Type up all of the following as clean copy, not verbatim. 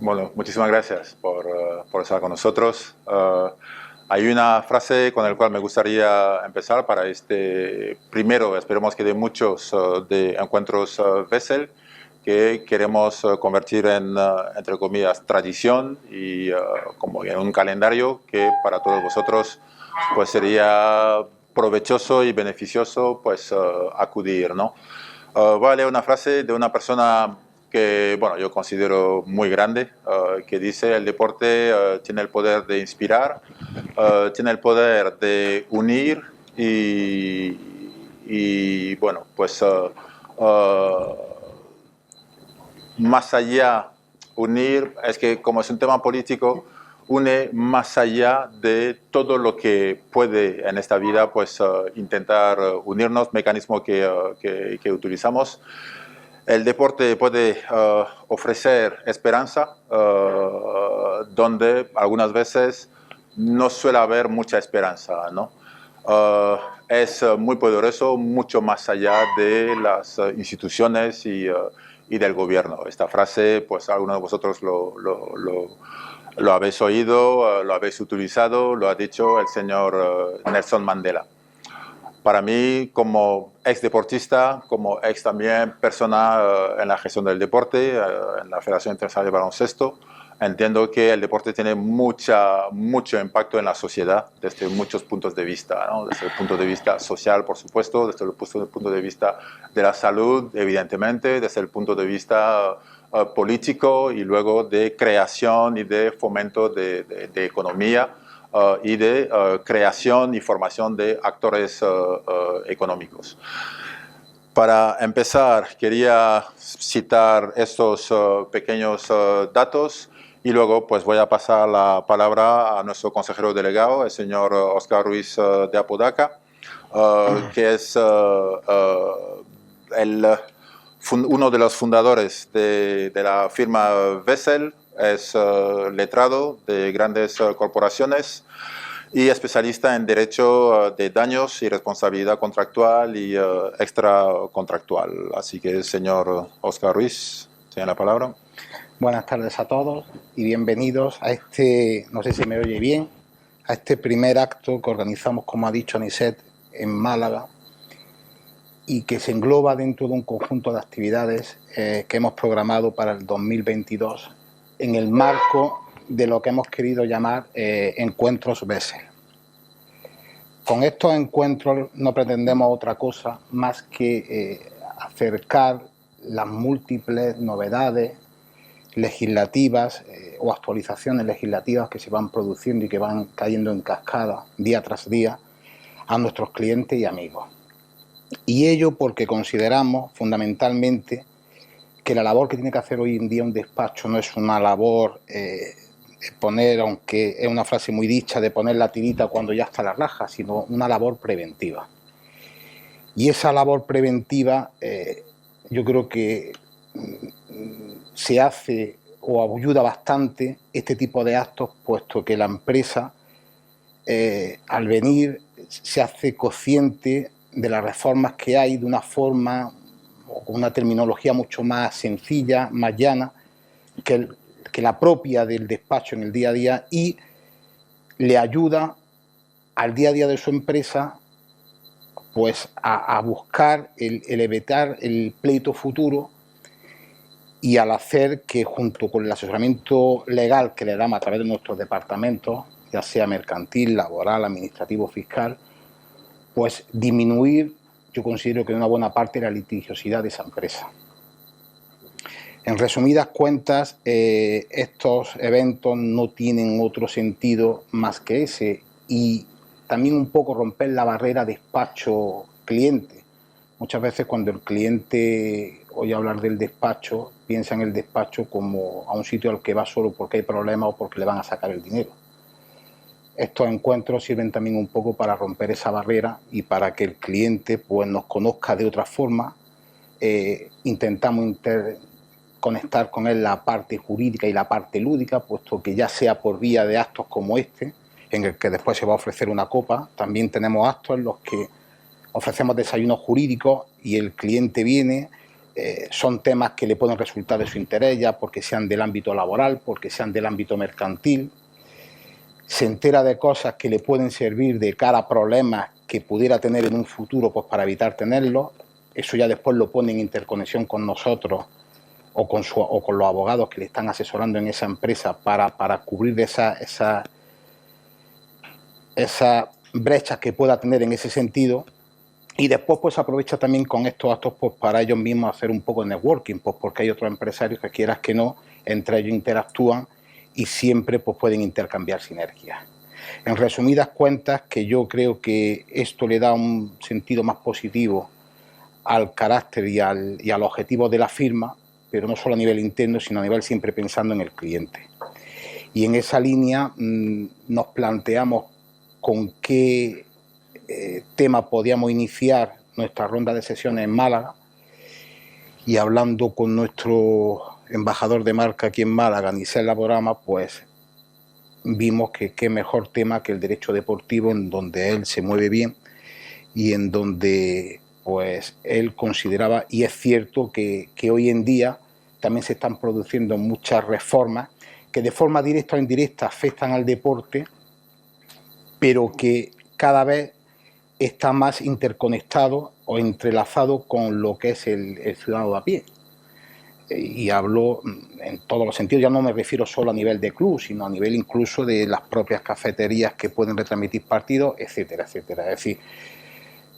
Bueno, muchísimas gracias por estar con nosotros. Hay una frase con la cual me gustaría empezar para este primero, esperemos que de muchos de encuentros Wessel, que queremos convertir en, entre comillas, tradición y como en un calendario que para todos vosotros pues sería provechoso y beneficioso pues acudir, ¿no? Voy a leer una frase de una persona que, bueno, yo considero muy grande, que dice: el deporte tiene el poder de inspirar, tiene el poder de unir y bueno, pues más allá, unir, es que como es un tema político, une más allá de todo lo que puede en esta vida, pues intentar unirnos, mecanismo que utilizamos. El deporte puede ofrecer esperanza, donde algunas veces no suele haber mucha esperanza, ¿no? Es muy poderoso, mucho más allá de las instituciones y del gobierno. Esta frase, pues algunos de vosotros lo habéis oído, lo habéis utilizado, lo ha dicho el señor Nelson Mandela. Para mí, como ex deportista, como ex también persona en la gestión del deporte, en la Federación Internacional de Baloncesto, entiendo que el deporte tiene mucho impacto en la sociedad desde muchos puntos de vista, ¿no? Desde el punto de vista social, por supuesto, desde el punto de vista de la salud, evidentemente, desde el punto de vista político y luego de creación y de fomento de economía. Y de creación y formación de actores económicos. Para empezar, quería citar estos pequeños datos y luego pues voy a pasar la palabra a nuestro consejero delegado, el señor Óscar Ruiz de Apodaca, que es uno de los fundadores de la firma Wessel. Es letrado de grandes corporaciones y especialista en derecho de daños y responsabilidad contractual y extracontractual. Así que, señor Óscar Ruiz, tiene la palabra. Buenas tardes a todos y bienvenidos a este, no sé si me oye bien, a este primer acto que organizamos, como ha dicho Anicet, en Málaga, y que se engloba dentro de un conjunto de actividades que hemos programado para el 2022 en el marco de lo que hemos querido llamar encuentros Wessel. Con estos encuentros no pretendemos otra cosa más que acercar las múltiples novedades legislativas o actualizaciones legislativas que se van produciendo y que van cayendo en cascada día tras día a nuestros clientes y amigos. Y ello porque consideramos fundamentalmente que la labor que tiene que hacer hoy en día un despacho no es una labor de poner, aunque es una frase muy dicha, de poner la tirita cuando ya está la raja, sino una labor preventiva. Y esa labor preventiva yo creo que se hace o ayuda bastante este tipo de actos, puesto que la empresa al venir se hace consciente de las reformas que hay de una forma o con una terminología mucho más sencilla, más llana que la propia del despacho en el día a día, y le ayuda al día a día de su empresa pues a buscar el evitar el pleito futuro, y al hacer que junto con el asesoramiento legal que le damos a través de nuestros departamentos, ya sea mercantil, laboral, administrativo, fiscal, pues disminuir, yo considero que una buena parte de la litigiosidad de esa empresa. En resumidas cuentas, estos eventos no tienen otro sentido más que ese, y también un poco romper la barrera despacho-cliente. Muchas veces cuando el cliente oye hablar del despacho, piensa en el despacho como a un sitio al que va solo porque hay problemas o porque le van a sacar el dinero. Estos encuentros sirven también un poco para romper esa barrera y para que el cliente pues nos conozca de otra forma. Intentamos conectar con él la parte jurídica y la parte lúdica, puesto que ya sea por vía de actos como este, en el que después se va a ofrecer una copa, también tenemos actos en los que ofrecemos desayunos jurídicos y el cliente viene son temas que le pueden resultar de su interés, ya porque sean del ámbito laboral, porque sean del ámbito mercantil. Se entera de cosas que le pueden servir de cara a problemas que pudiera tener en un futuro, pues para evitar tenerlos. Eso ya después lo pone en interconexión con nosotros o con los abogados que le están asesorando en esa empresa para cubrir esas brechas que pueda tener en ese sentido. Y después pues aprovecha también con estos actos pues para ellos mismos hacer un poco de networking, pues porque hay otros empresarios que, quieras que no, entre ellos interactúan y siempre pues pueden intercambiar sinergias. En resumidas cuentas, que yo creo que esto le da un sentido más positivo al carácter y al objetivo de la firma, pero no solo a nivel interno, sino a nivel siempre pensando en el cliente. Y en esa línea nos planteamos con qué tema podíamos iniciar nuestra ronda de sesiones en Málaga, y hablando con nuestro embajador de marca aquí en Málaga, Nisel Laborama, pues vimos que qué mejor tema que el derecho deportivo, en donde él se mueve bien y en donde pues él consideraba, y es cierto que hoy en día también se están produciendo muchas reformas que de forma directa o indirecta afectan al deporte, pero que cada vez está más interconectado o entrelazado con lo que es el ciudadano de a pie. Y hablo en todos los sentidos, ya no me refiero solo a nivel de club, sino a nivel incluso de las propias cafeterías que pueden retransmitir partidos, etcétera, etcétera. Es decir,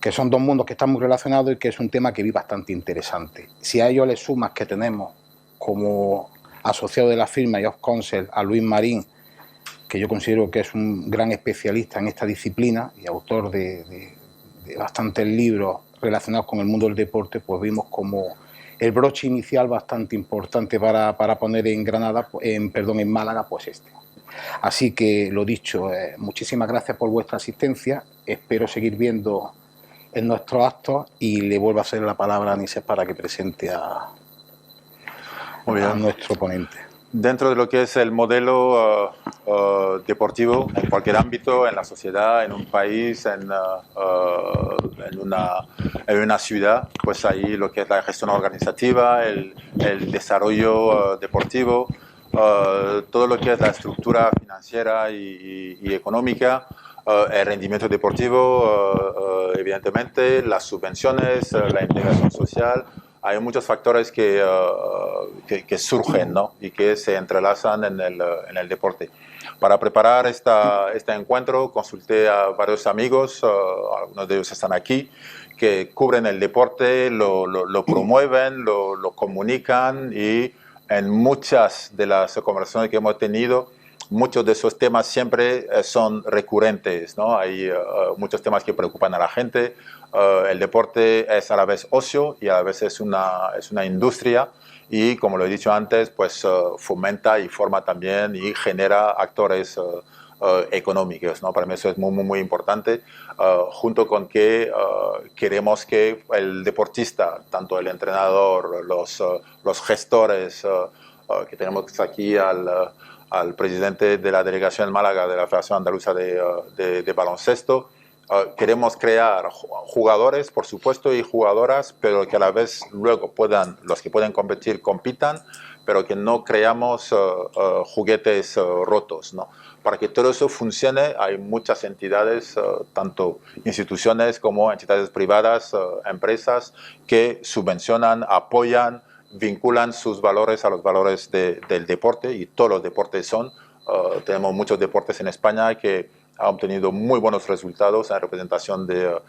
que son dos mundos que están muy relacionados y que es un tema que vi bastante interesante. Si a ello le sumas que tenemos como asociado de la firma y of counsel a Luis Marín, que yo considero que es un gran especialista en esta disciplina y autor de bastantes libros relacionados con el mundo del deporte, pues vimos como el broche inicial bastante importante para poner en en Málaga, pues este. Así que, lo dicho, muchísimas gracias por vuestra asistencia, espero seguir viendo en nuestros actos y le vuelvo a hacer la palabra a Anísez para que presente a nuestro ponente. Dentro de lo que es el modelo deportivo, en cualquier ámbito, en la sociedad, en un país, en una ciudad, pues ahí lo que es la gestión organizativa, el desarrollo deportivo, todo lo que es la estructura financiera y económica, el rendimiento deportivo, evidentemente, las subvenciones, la integración social. Hay muchos factores que surgen, ¿no? Y que se entrelazan en el deporte. Para preparar este encuentro consulté a varios amigos, algunos de ellos están aquí, que cubren el deporte, lo promueven, lo comunican, y en muchas de las conversaciones que hemos tenido, muchos de esos temas siempre son recurrentes, ¿no? Hay muchos temas que preocupan a la gente. El deporte es a la vez ocio y a la vez es una industria, y como lo he dicho antes, pues fomenta y forma también y genera actores económicos, ¿no? Para mí eso es muy, muy, muy importante, junto con que queremos que el deportista, tanto el entrenador, los gestores, que tenemos aquí al presidente de la delegación en Málaga de la Federación Andaluza de Baloncesto. Queremos crear jugadores, por supuesto, y jugadoras, pero que a la vez luego los que pueden competir, compitan, pero que no creamos juguetes rotos, ¿no? Para que todo eso funcione, hay muchas entidades, tanto instituciones como entidades privadas, empresas, que subvencionan, apoyan, vinculan sus valores a los valores del deporte, y todos los deportes tenemos muchos deportes en España que han obtenido muy buenos resultados en representación de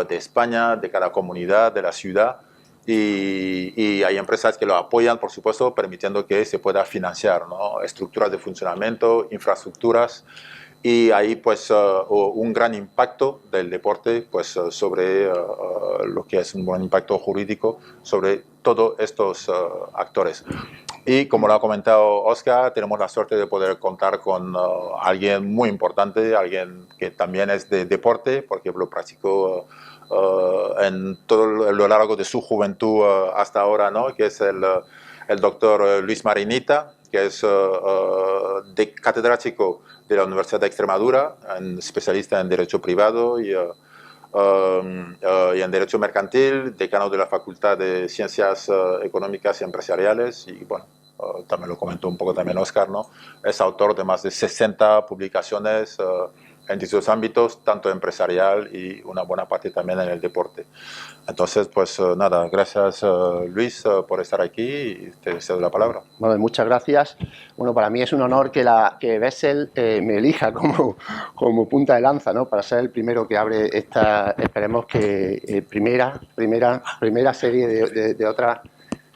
España, de cada comunidad, de la ciudad, y hay empresas que lo apoyan, por supuesto, permitiendo que se pueda financiar, ¿no? Estructuras de funcionamiento, infraestructuras, y ahí pues un gran impacto del deporte pues sobre lo que es un buen impacto jurídico sobre todos estos actores. Y como lo ha comentado Oscar, tenemos la suerte de poder contar con alguien muy importante, alguien que también es de deporte, porque lo practicó en todo lo largo de su juventud hasta ahora, ¿no? Que es el doctor Luis Marinita, que es catedrático de la Universidad de Extremadura, especialista en Derecho Privado, y y en Derecho Mercantil, decano de la Facultad de Ciencias Económicas y Empresariales, y bueno, también lo comentó un poco también Oscar, ¿no? Es autor de más de 60 publicaciones en distintos ámbitos, tanto empresarial y una buena parte también en el deporte. Entonces, pues nada, gracias Luis por estar aquí y te cedo la palabra. Bueno, muchas gracias. Bueno, para mí es un honor que Bessel me elija como punta de lanza, ¿no? Para ser el primero que abre esta, esperemos que primera serie de otras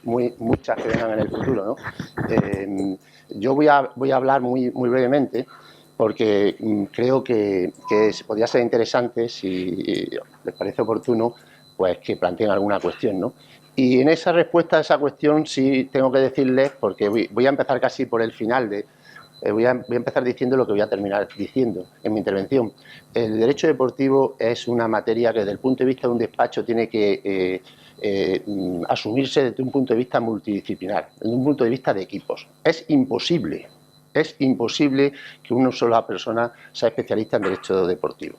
muchas que vengan en el futuro, ¿no? Yo voy a hablar muy brevemente porque creo que podría ser interesante, si les parece oportuno, pues que planteen alguna cuestión, ¿no? Y en esa respuesta a esa cuestión sí tengo que decirles, porque voy a empezar casi por el final voy a empezar diciendo lo que voy a terminar diciendo en mi intervención. El derecho deportivo es una materia que desde el punto de vista de un despacho tiene que asumirse desde un punto de vista multidisciplinar, desde un punto de vista de equipos. Es imposible que una sola persona sea especialista en derecho deportivo.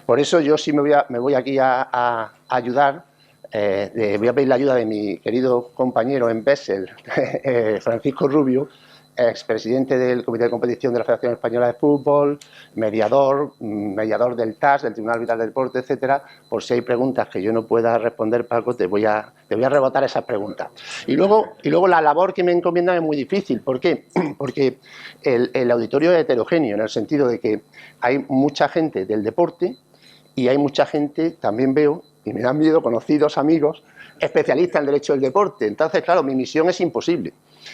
Por eso yo sí me voy aquí a ayudar. Voy a pedir la ayuda de mi querido compañero en Bessel, Francisco Rubio, expresidente del Comité de Competición de la Federación Española de Fútbol, mediador del TAS, del Tribunal Arbitral del Deporte, etcétera. Por si hay preguntas que yo no pueda responder, Paco, te voy a rebotar esas preguntas. Y luego la labor que me encomiendan es muy difícil. ¿Por qué? Porque el auditorio es heterogéneo, en el sentido de que hay mucha gente del deporte y hay mucha gente, también veo, y me dan miedo, conocidos, amigos, especialistas en derecho del deporte. Entonces, claro, mi misión es imposible.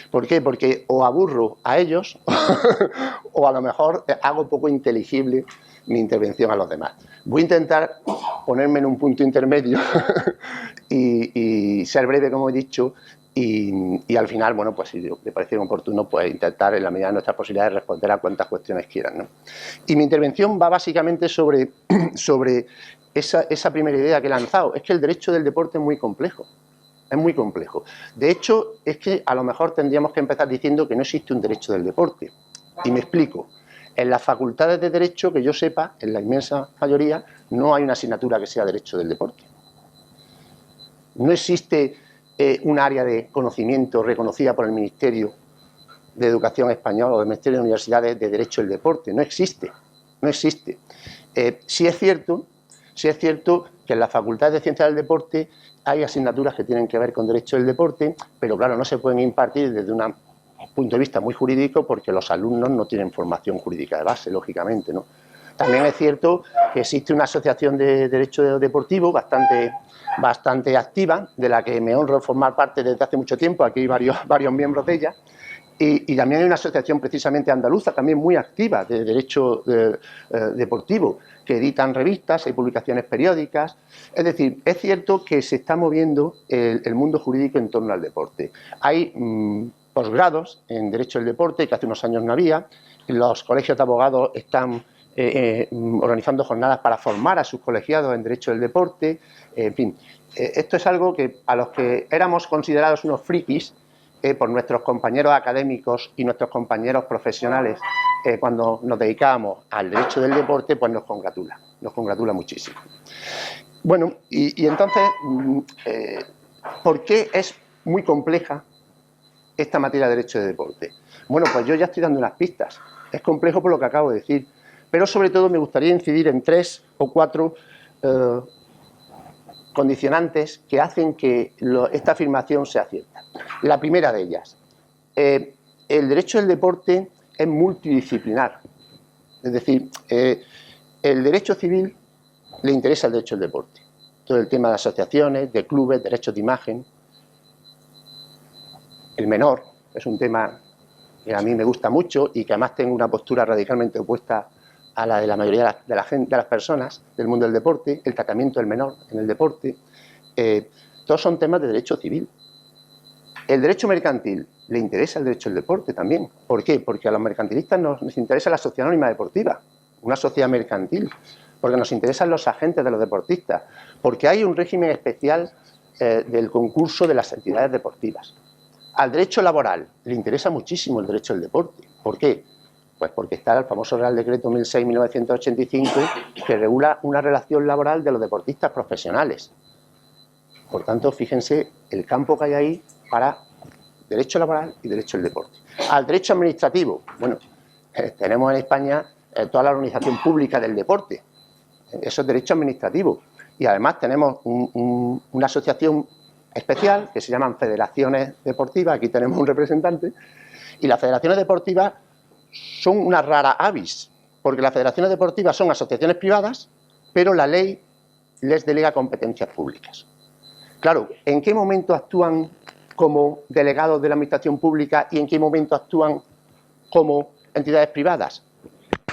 ¿Por qué? Porque o aburro a ellos o a lo mejor hago poco inteligible mi intervención a los demás. Voy a intentar ponerme en un punto intermedio y ser breve, como he dicho, y al final, bueno, pues si le parece oportuno, pues intentar en la medida de nuestras posibilidades responder a cuantas cuestiones quieran, ¿no? Y mi intervención va básicamente sobre esa primera idea que he lanzado. Es que el derecho del deporte es muy complejo. Es muy complejo. De hecho, es que a lo mejor tendríamos que empezar diciendo que no existe un derecho del deporte. Y me explico. En las facultades de Derecho, que yo sepa, en la inmensa mayoría, no hay una asignatura que sea Derecho del deporte. No existe un área de conocimiento reconocida por el Ministerio de Educación Español o el Ministerio de Universidades de Derecho del deporte. No existe. No existe. Sí es cierto que en la Facultad de Ciencias del Deporte hay asignaturas que tienen que ver con derecho del deporte, pero claro, no se pueden impartir desde un punto de vista muy jurídico porque los alumnos no tienen formación jurídica de base, lógicamente, ¿no? También es cierto que existe una asociación de derecho deportivo bastante activa, de la que me honro formar parte desde hace mucho tiempo. Aquí hay varios miembros de ella. Y también hay una asociación precisamente andaluza, también muy activa, de derecho deportivo, que editan revistas, hay publicaciones periódicas. Es decir, es cierto que se está moviendo el mundo jurídico en torno al deporte. Hay posgrados en derecho del deporte, que hace unos años no había. Los colegios de abogados están organizando jornadas para formar a sus colegiados en derecho del deporte. En fin, esto es algo que a los que éramos considerados unos frikis, por nuestros compañeros académicos y nuestros compañeros profesionales, cuando nos dedicábamos al derecho del deporte, pues nos congratula muchísimo. Bueno, y entonces, ¿por qué es muy compleja esta materia de derecho de deporte? Bueno, pues yo ya estoy dando unas pistas. Es complejo por lo que acabo de decir, pero sobre todo me gustaría incidir en 3 o 4 condicionantes que hacen que esta afirmación sea cierta. La primera de ellas, el derecho del deporte es multidisciplinar. Es decir, el derecho civil le interesa el derecho del deporte. Todo el tema de asociaciones, de clubes, derechos de imagen. El menor es un tema que a mí me gusta mucho y que además tengo una postura radicalmente opuesta a la de la mayoría de las personas del mundo del deporte. El tratamiento del menor en el deporte. Todos son temas de derecho civil. El derecho mercantil le interesa el derecho del deporte también. ¿Por qué? Porque a los mercantilistas nos interesa la sociedad anónima deportiva, una sociedad mercantil, porque nos interesan los agentes de los deportistas, porque hay un régimen especial del concurso de las entidades deportivas. Al derecho laboral le interesa muchísimo el derecho del deporte. ¿Por qué? Pues porque está el famoso Real Decreto 1006-1985 que regula una relación laboral de los deportistas profesionales. Por tanto, fíjense el campo que hay ahí para derecho laboral y derecho al deporte. Al derecho administrativo, bueno, tenemos en España toda la organización pública del deporte. Eso es derecho administrativo. Y además tenemos una asociación especial que se llaman federaciones deportivas. Aquí tenemos un representante. Y las federaciones deportivas son una rara avis, porque las federaciones deportivas son asociaciones privadas, pero la ley les delega competencias públicas. Claro, ¿en qué momento actúan como delegados de la administración pública y en qué momento actúan como entidades privadas?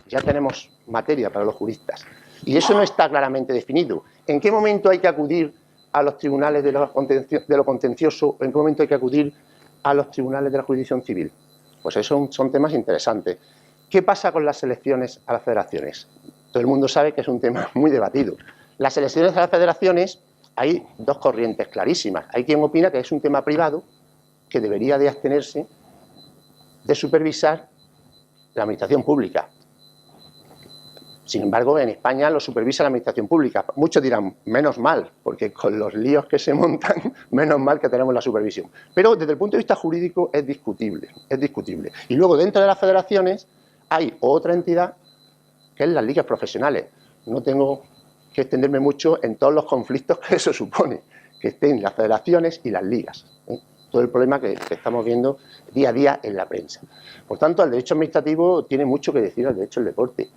Ya tenemos materia para los juristas. Y eso no está claramente definido. ¿En qué momento hay que acudir a los tribunales de lo contencioso? ¿En qué momento hay que acudir a los tribunales de la jurisdicción civil? Pues esos son temas interesantes. ¿Qué pasa con las elecciones a las federaciones? Todo el mundo sabe que es un tema muy debatido. Las elecciones a las federaciones hay dos corrientes clarísimas. Hay quien opina que es un tema privado que debería de abstenerse de supervisar la administración pública. Sin embargo, en España lo supervisa la administración pública. Muchos dirán, menos mal, porque con los líos que se montan, menos mal que tenemos la supervisión. Pero desde el punto de vista jurídico es discutible, es discutible. Y luego dentro de las federaciones hay otra entidad que es las ligas profesionales. No tengo que extenderme mucho en todos los conflictos que eso supone, que estén las federaciones y las ligas. Todo el problema que estamos viendo día a día en la prensa. Por tanto, el derecho administrativo tiene mucho que decir al derecho al deporte.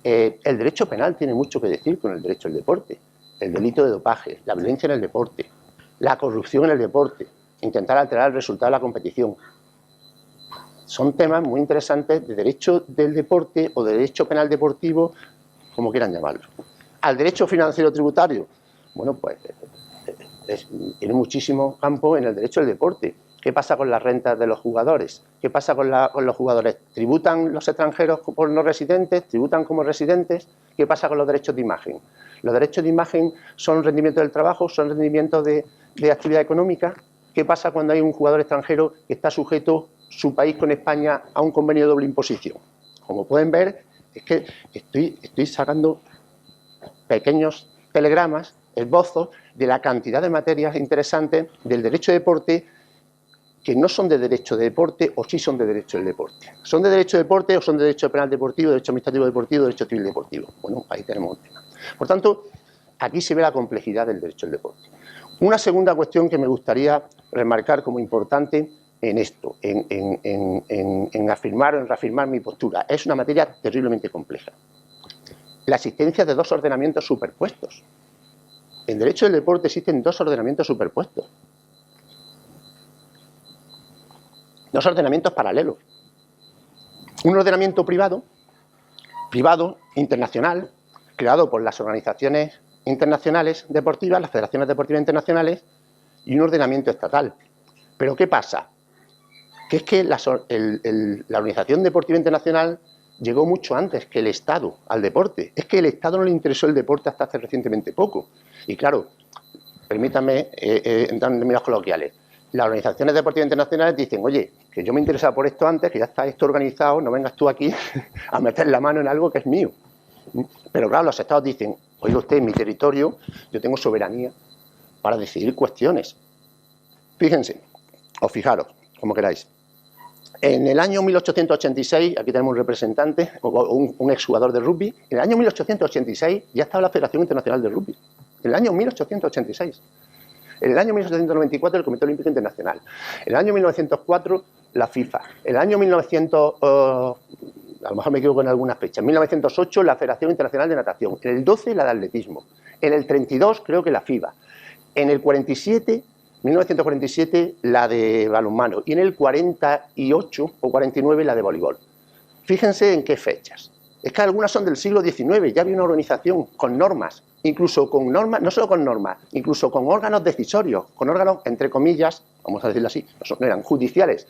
El derecho penal tiene mucho que decir con el derecho al deporte. El delito de dopaje, la violencia en el deporte, la corrupción en el deporte, intentar alterar el resultado de la competición. Son temas muy interesantes de derecho del deporte o de derecho penal deportivo, como quieran llamarlo. Al derecho financiero tributario, bueno, pues tiene muchísimo campo en el derecho del deporte. ¿Qué pasa con las rentas de los jugadores? ¿Qué pasa con los jugadores? ¿Tributan los extranjeros por no residentes? ¿Tributan como residentes? ¿Qué pasa con los derechos de imagen? ¿Los derechos de imagen son rendimientos del trabajo? ¿Son rendimientos de actividad económica? ¿Qué pasa cuando hay un jugador extranjero que está sujeto, su país con España, a un convenio de doble imposición? Como pueden ver, es que estoy sacando pequeños telegramas, esbozos, de la cantidad de materias interesantes del derecho de deporte que no son de derecho de deporte o sí son de derecho del deporte. ¿Son de derecho de deporte o son de derecho penal deportivo, derecho administrativo deportivo, derecho civil deportivo? Bueno, ahí tenemos un tema. Por tanto, aquí se ve la complejidad del derecho al deporte. Una segunda cuestión que me gustaría remarcar como importante en esto, en afirmar o en reafirmar mi postura, es una materia terriblemente compleja. La existencia de dos ordenamientos superpuestos. En derecho del deporte existen dos ordenamientos superpuestos. Dos ordenamientos paralelos. Un ordenamiento privado, internacional, creado por las organizaciones internacionales deportivas, las federaciones deportivas internacionales, y un ordenamiento estatal. Pero ¿qué pasa? Que es que la Organización Deportiva Internacional llegó mucho antes que el Estado al deporte. Es que el Estado no le interesó el deporte hasta hace recientemente poco. Y claro, permítanme entrar en términos coloquiales. Las organizaciones deportivas internacionales dicen, oye, que yo me interesaba por esto antes, que ya está esto organizado, no vengas tú aquí a meter la mano en algo que es mío. Pero claro, los estados dicen, oiga usted, en mi territorio yo tengo soberanía para decidir cuestiones. Fíjense, o fijaros, como queráis. En el año 1886, aquí tenemos un representante, un exjugador de rugby, en el año 1886 ya estaba la Federación Internacional de Rugby. En el año 1886. En el año 1894 el Comité Olímpico Internacional. En el año 1904 la FIFA. En el año 1900, a lo mejor me equivoco en algunas fechas, en 1908 la Federación Internacional de Natación. En el 12 la de Atletismo. En el 32 creo que la FIBA. En el 47, 1947 la de balonmano. Y en el 48 o 49 la de voleibol. Fíjense en qué fechas. Es que algunas son del siglo XIX, ya había una organización con normas, incluso con normas, no solo con normas, incluso con órganos decisorios, con órganos, entre comillas, vamos a decirlo así, no eran judiciales,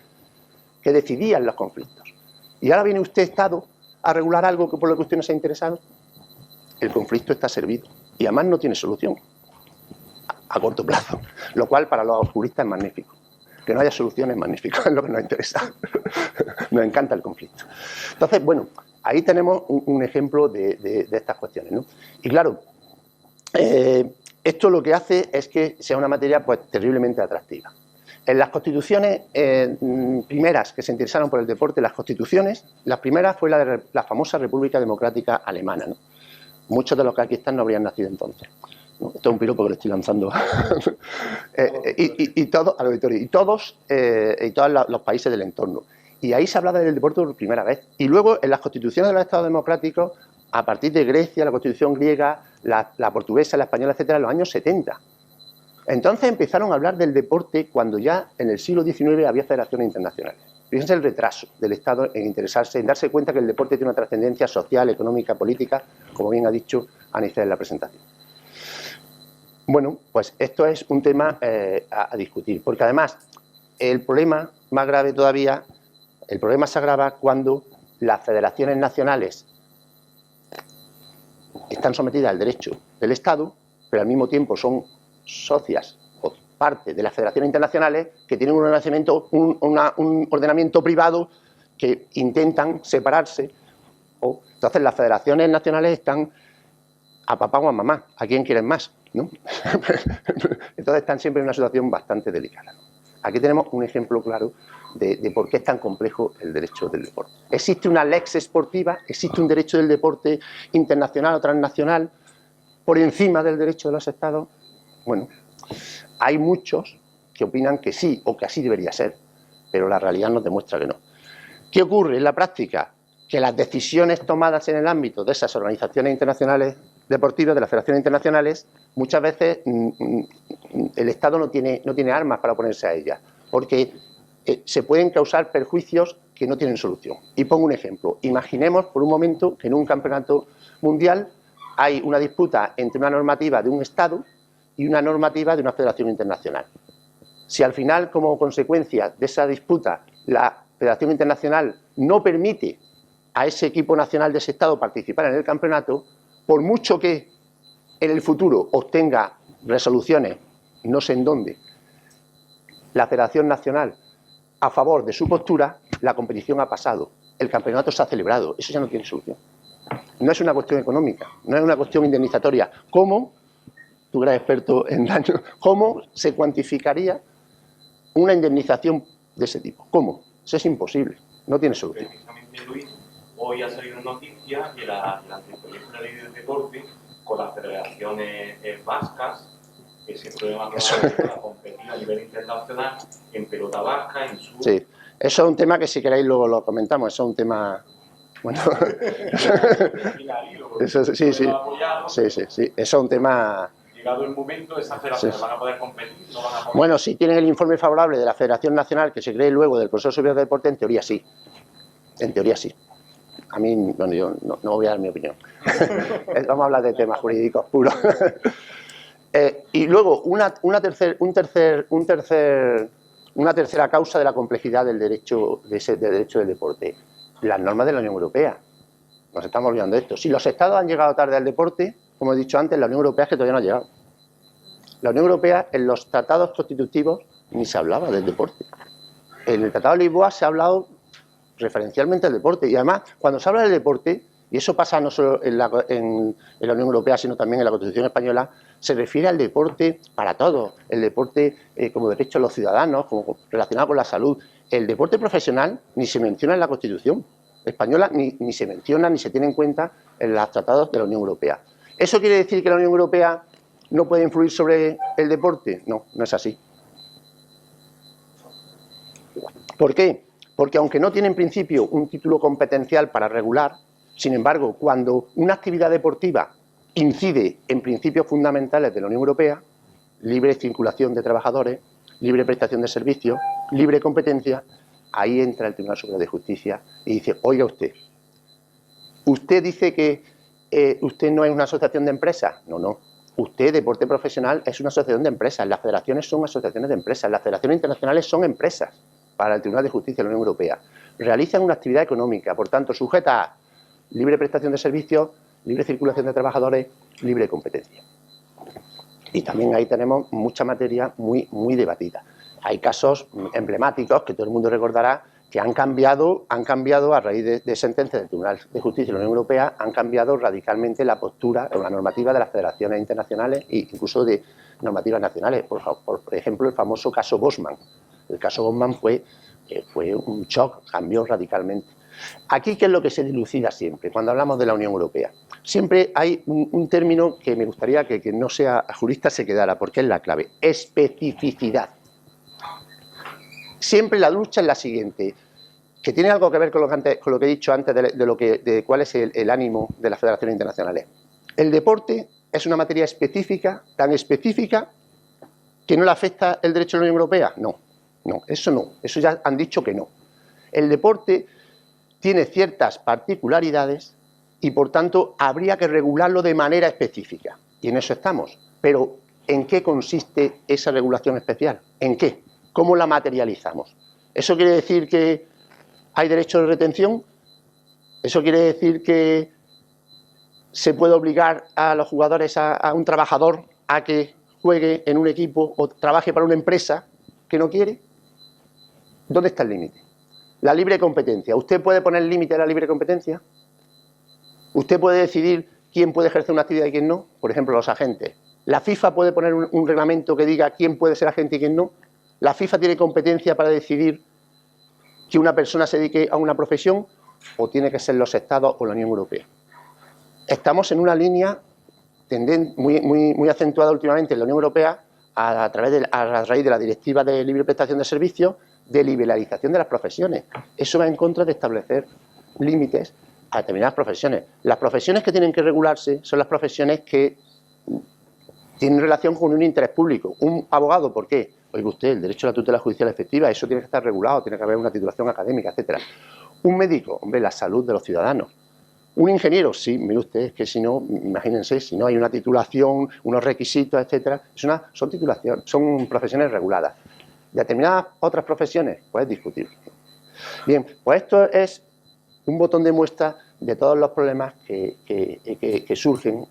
que decidían los conflictos. Y ahora viene usted, Estado, a regular algo que por lo que usted no se ha interesado. El conflicto está servido y además no tiene solución a corto plazo, lo cual para los juristas es magnífico. Que no haya soluciones, magnífico, es lo que nos interesa. Nos encanta el conflicto. Entonces, bueno, ahí tenemos un ejemplo de estas cuestiones, ¿no? Y claro, esto lo que hace es que sea una materia pues terriblemente atractiva. En las constituciones primeras que se interesaron por el deporte, las primeras fue la famosa República Democrática Alemana, ¿no? Muchos de los que aquí están no habrían nacido entonces. ¿No? Esto es un piropo que le estoy lanzando. y todos los países del entorno. Y ahí se hablaba del deporte por primera vez. Y luego en las constituciones de los estados democráticos, a partir de Grecia, la constitución griega, la portuguesa, la española, etcétera, en los años 70. Entonces empezaron a hablar del deporte cuando ya en el siglo XIX había federaciones internacionales. Fíjense el retraso del Estado en interesarse, en darse cuenta que el deporte tiene una trascendencia social, económica, política, como bien ha dicho Anicet en la presentación. Bueno, pues esto es un tema a discutir, porque además el problema más grave todavía, el problema se agrava cuando las federaciones nacionales están sometidas al derecho del Estado, pero al mismo tiempo son socias o parte de las federaciones internacionales que tienen un ordenamiento privado que intentan separarse. Entonces las federaciones nacionales están a papá o a mamá, a quién quieren más, ¿no? Entonces están siempre en una situación bastante delicada, ¿no? Aquí tenemos un ejemplo claro de por qué es tan complejo el derecho del deporte. Existe una lex sportiva, existe un derecho del deporte internacional o transnacional por encima del derecho de los estados. Bueno, hay muchos que opinan que sí o que así debería ser, pero la realidad nos demuestra que no. ¿Qué ocurre en la práctica? Que las decisiones tomadas en el ámbito de esas organizaciones internacionales deportivas, de las federaciones internacionales, muchas veces el Estado no tiene armas para oponerse a ellas, porque se pueden causar perjuicios que no tienen solución. Y pongo un ejemplo. Imaginemos por un momento que en un campeonato mundial hay una disputa entre una normativa de un Estado y una normativa de una federación internacional. Si al final, como consecuencia de esa disputa, la Federación Internacional no permite a ese equipo nacional de ese Estado participar en el campeonato, por mucho que en el futuro obtenga resoluciones, no sé en dónde, la Federación Nacional a favor de su postura, la competición ha pasado, el campeonato se ha celebrado, eso ya no tiene solución. No es una cuestión económica, no es una cuestión indemnizatoria. ¿Cómo? Tú eres experto en daño. ¿Cómo se cuantificaría una indemnización de ese tipo? ¿Cómo? Eso es imposible, no tiene solución. Precisamente, Luis, hoy ha salido noticia que la Anteproyecto de Ley del Deporte con las federaciones vascas, ese problema que va a competir a nivel internacional en pelota vasca, en su... Sí, eso es un tema que si queréis luego lo comentamos, eso es un tema... Bueno, eso, sí, eso es un tema... Llegado el momento, esas federaciones van a poder competir, no van a poder... Bueno, si tienen el informe favorable de la Federación Nacional que se cree luego del Consejo Superior de Deporte, en teoría sí. En teoría sí. A mí, bueno, yo no voy a dar mi opinión. Vamos a hablar de temas jurídicos puros. Y luego, una tercera causa de la complejidad del derecho, del derecho del deporte. Las normas de la Unión Europea. Nos estamos olvidando de esto. Si los Estados han llegado tarde al deporte, como he dicho antes, la Unión Europea es que todavía no ha llegado. La Unión Europea, en los tratados constitutivos, ni se hablaba del deporte. En el Tratado de Lisboa se ha hablado referencialmente del deporte. Y además, cuando se habla del deporte, y eso pasa no solo en la Unión Europea, sino también en la Constitución Española, se refiere al deporte para todos. El deporte como derecho de los ciudadanos, como relacionado con la salud. El deporte profesional ni se menciona en la Constitución Española, ni se menciona, ni se tiene en cuenta en los tratados de la Unión Europea. ¿Eso quiere decir que la Unión Europea no puede influir sobre el deporte? No, no es así. ¿Por qué? Porque aunque no tiene en principio un título competencial para regular, sin embargo, cuando una actividad deportiva incide en principios fundamentales de la Unión Europea, libre circulación de trabajadores, libre prestación de servicios, libre competencia, ahí entra el Tribunal Superior de Justicia y dice, oiga usted dice que usted no es una asociación de empresas. No, no. Usted, deporte profesional, es una asociación de empresas. Las federaciones son asociaciones de empresas. Las federaciones internacionales son empresas para el Tribunal de Justicia de la Unión Europea. Realizan una actividad económica, por tanto, sujeta a libre prestación de servicios, libre circulación de trabajadores, libre competencia. Y también ahí tenemos mucha materia muy debatida. hay casos emblemáticos que todo el mundo recordará que han cambiado a raíz de sentencias del Tribunal de Justicia de la Unión Europea, han cambiado radicalmente la postura o la normativa de las federaciones internacionales e incluso de normativas nacionales. Por ejemplo, el famoso caso Bosman. El caso Bosman fue un shock, cambió radicalmente. Aquí, ¿qué es lo que se dilucida siempre cuando hablamos de la Unión Europea? Siempre hay un término que me gustaría que no sea jurista se quedara, porque es la clave: especificidad. Siempre la lucha es la siguiente, que tiene algo que ver con lo que he dicho antes de cuál es el ánimo de las federaciones internacionales. El deporte es una materia específica, tan específica, que no le afecta el derecho de la Unión Europea. No, eso ya han dicho que no. El deporte tiene ciertas particularidades y, por tanto, habría que regularlo de manera específica. Y en eso estamos. Pero, ¿en qué consiste esa regulación especial? ¿En qué? ¿Cómo la materializamos? ¿Eso quiere decir que hay derecho de retención? ¿Eso quiere decir que se puede obligar a los jugadores, a un trabajador, a que juegue en un equipo o trabaje para una empresa que no quiere? ¿Dónde está el límite? La libre competencia. ¿Usted puede poner límite a la libre competencia? ¿Usted puede decidir quién puede ejercer una actividad y quién no? Por ejemplo, los agentes. ¿La FIFA puede poner un reglamento que diga quién puede ser agente y quién no? ¿La FIFA tiene competencia para decidir que una persona se dedique a una profesión o tiene que ser los Estados o la Unión Europea? Estamos en una línea muy acentuada últimamente en la Unión Europea a raíz de la Directiva de Libre Prestación de Servicios, de liberalización de las profesiones. Eso va en contra de establecer límites a determinadas profesiones. Las profesiones que tienen que regularse son las profesiones que tienen relación con un interés público. Un abogado, ¿por qué? Oiga usted, el derecho a la tutela judicial efectiva, eso tiene que estar regulado, tiene que haber una titulación académica, etcétera. Un médico, hombre, la salud de los ciudadanos. Un ingeniero, sí, mire usted, es que si no, imagínense, si no hay una titulación, unos requisitos, etcétera, son profesiones reguladas. Determinadas otras profesiones, pues es discutible. Bien, pues esto es un botón de muestra de todos los problemas que surgen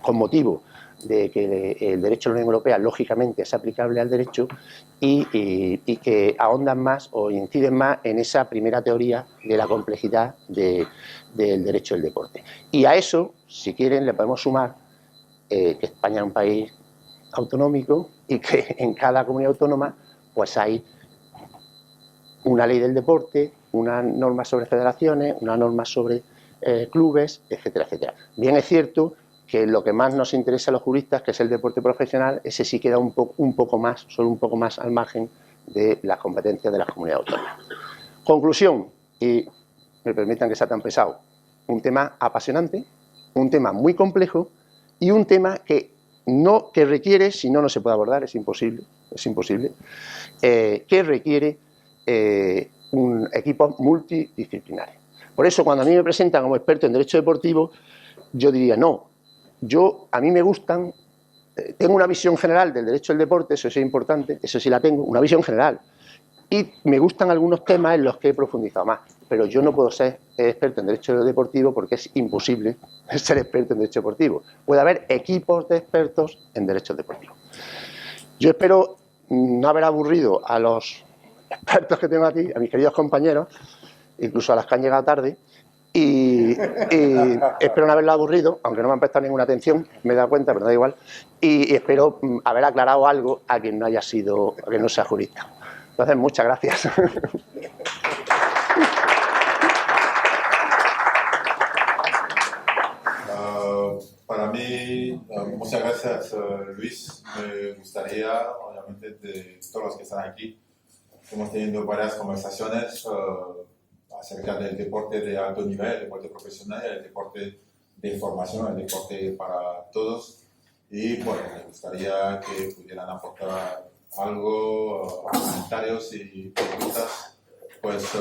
con motivo de que el derecho de la Unión Europea lógicamente es aplicable al derecho y que ahondan más o inciden más en esa primera teoría de la complejidad del derecho del deporte. Y a eso, si quieren, le podemos sumar que España es un país autonómico y que en cada comunidad autónoma pues hay una ley del deporte, una norma sobre federaciones, una norma sobre clubes, etcétera, etcétera. Bien es cierto que lo que más nos interesa a los juristas, que es el deporte profesional, ese sí queda un poco más, solo un poco más al margen de las competencias de las comunidades autónomas. Conclusión, y me permitan que sea tan pesado, un tema apasionante, un tema muy complejo y un tema que requiere, si no, no se puede abordar, es imposible, que requiere un equipo multidisciplinario. Por eso, cuando a mí me presentan como experto en derecho deportivo, yo diría no. A mí me gustan, tengo una visión general del derecho del deporte, eso sí es importante, eso sí la tengo, una visión general. Y me gustan algunos temas en los que he profundizado más, pero yo no puedo ser experto en derecho deportivo porque es imposible ser experto en derecho deportivo. Puede haber equipos de expertos en derechos deportivos. Yo espero no haber aburrido a los expertos que tengo aquí, a mis queridos compañeros, incluso a las que han llegado tarde, y espero no haberlo aburrido, aunque no me han prestado ninguna atención, me he dado cuenta, pero da igual, y espero haber aclarado algo a quien no haya sido, a quien no sea jurista. Entonces, muchas gracias. Para mí, muchas gracias, Luis. Me gustaría, obviamente, de todos los que están aquí, hemos tenido varias conversaciones acerca del deporte de alto nivel, el deporte profesional, el deporte de formación, el deporte para todos. Y bueno, me gustaría que pudieran aportar algo, comentarios y preguntas, pues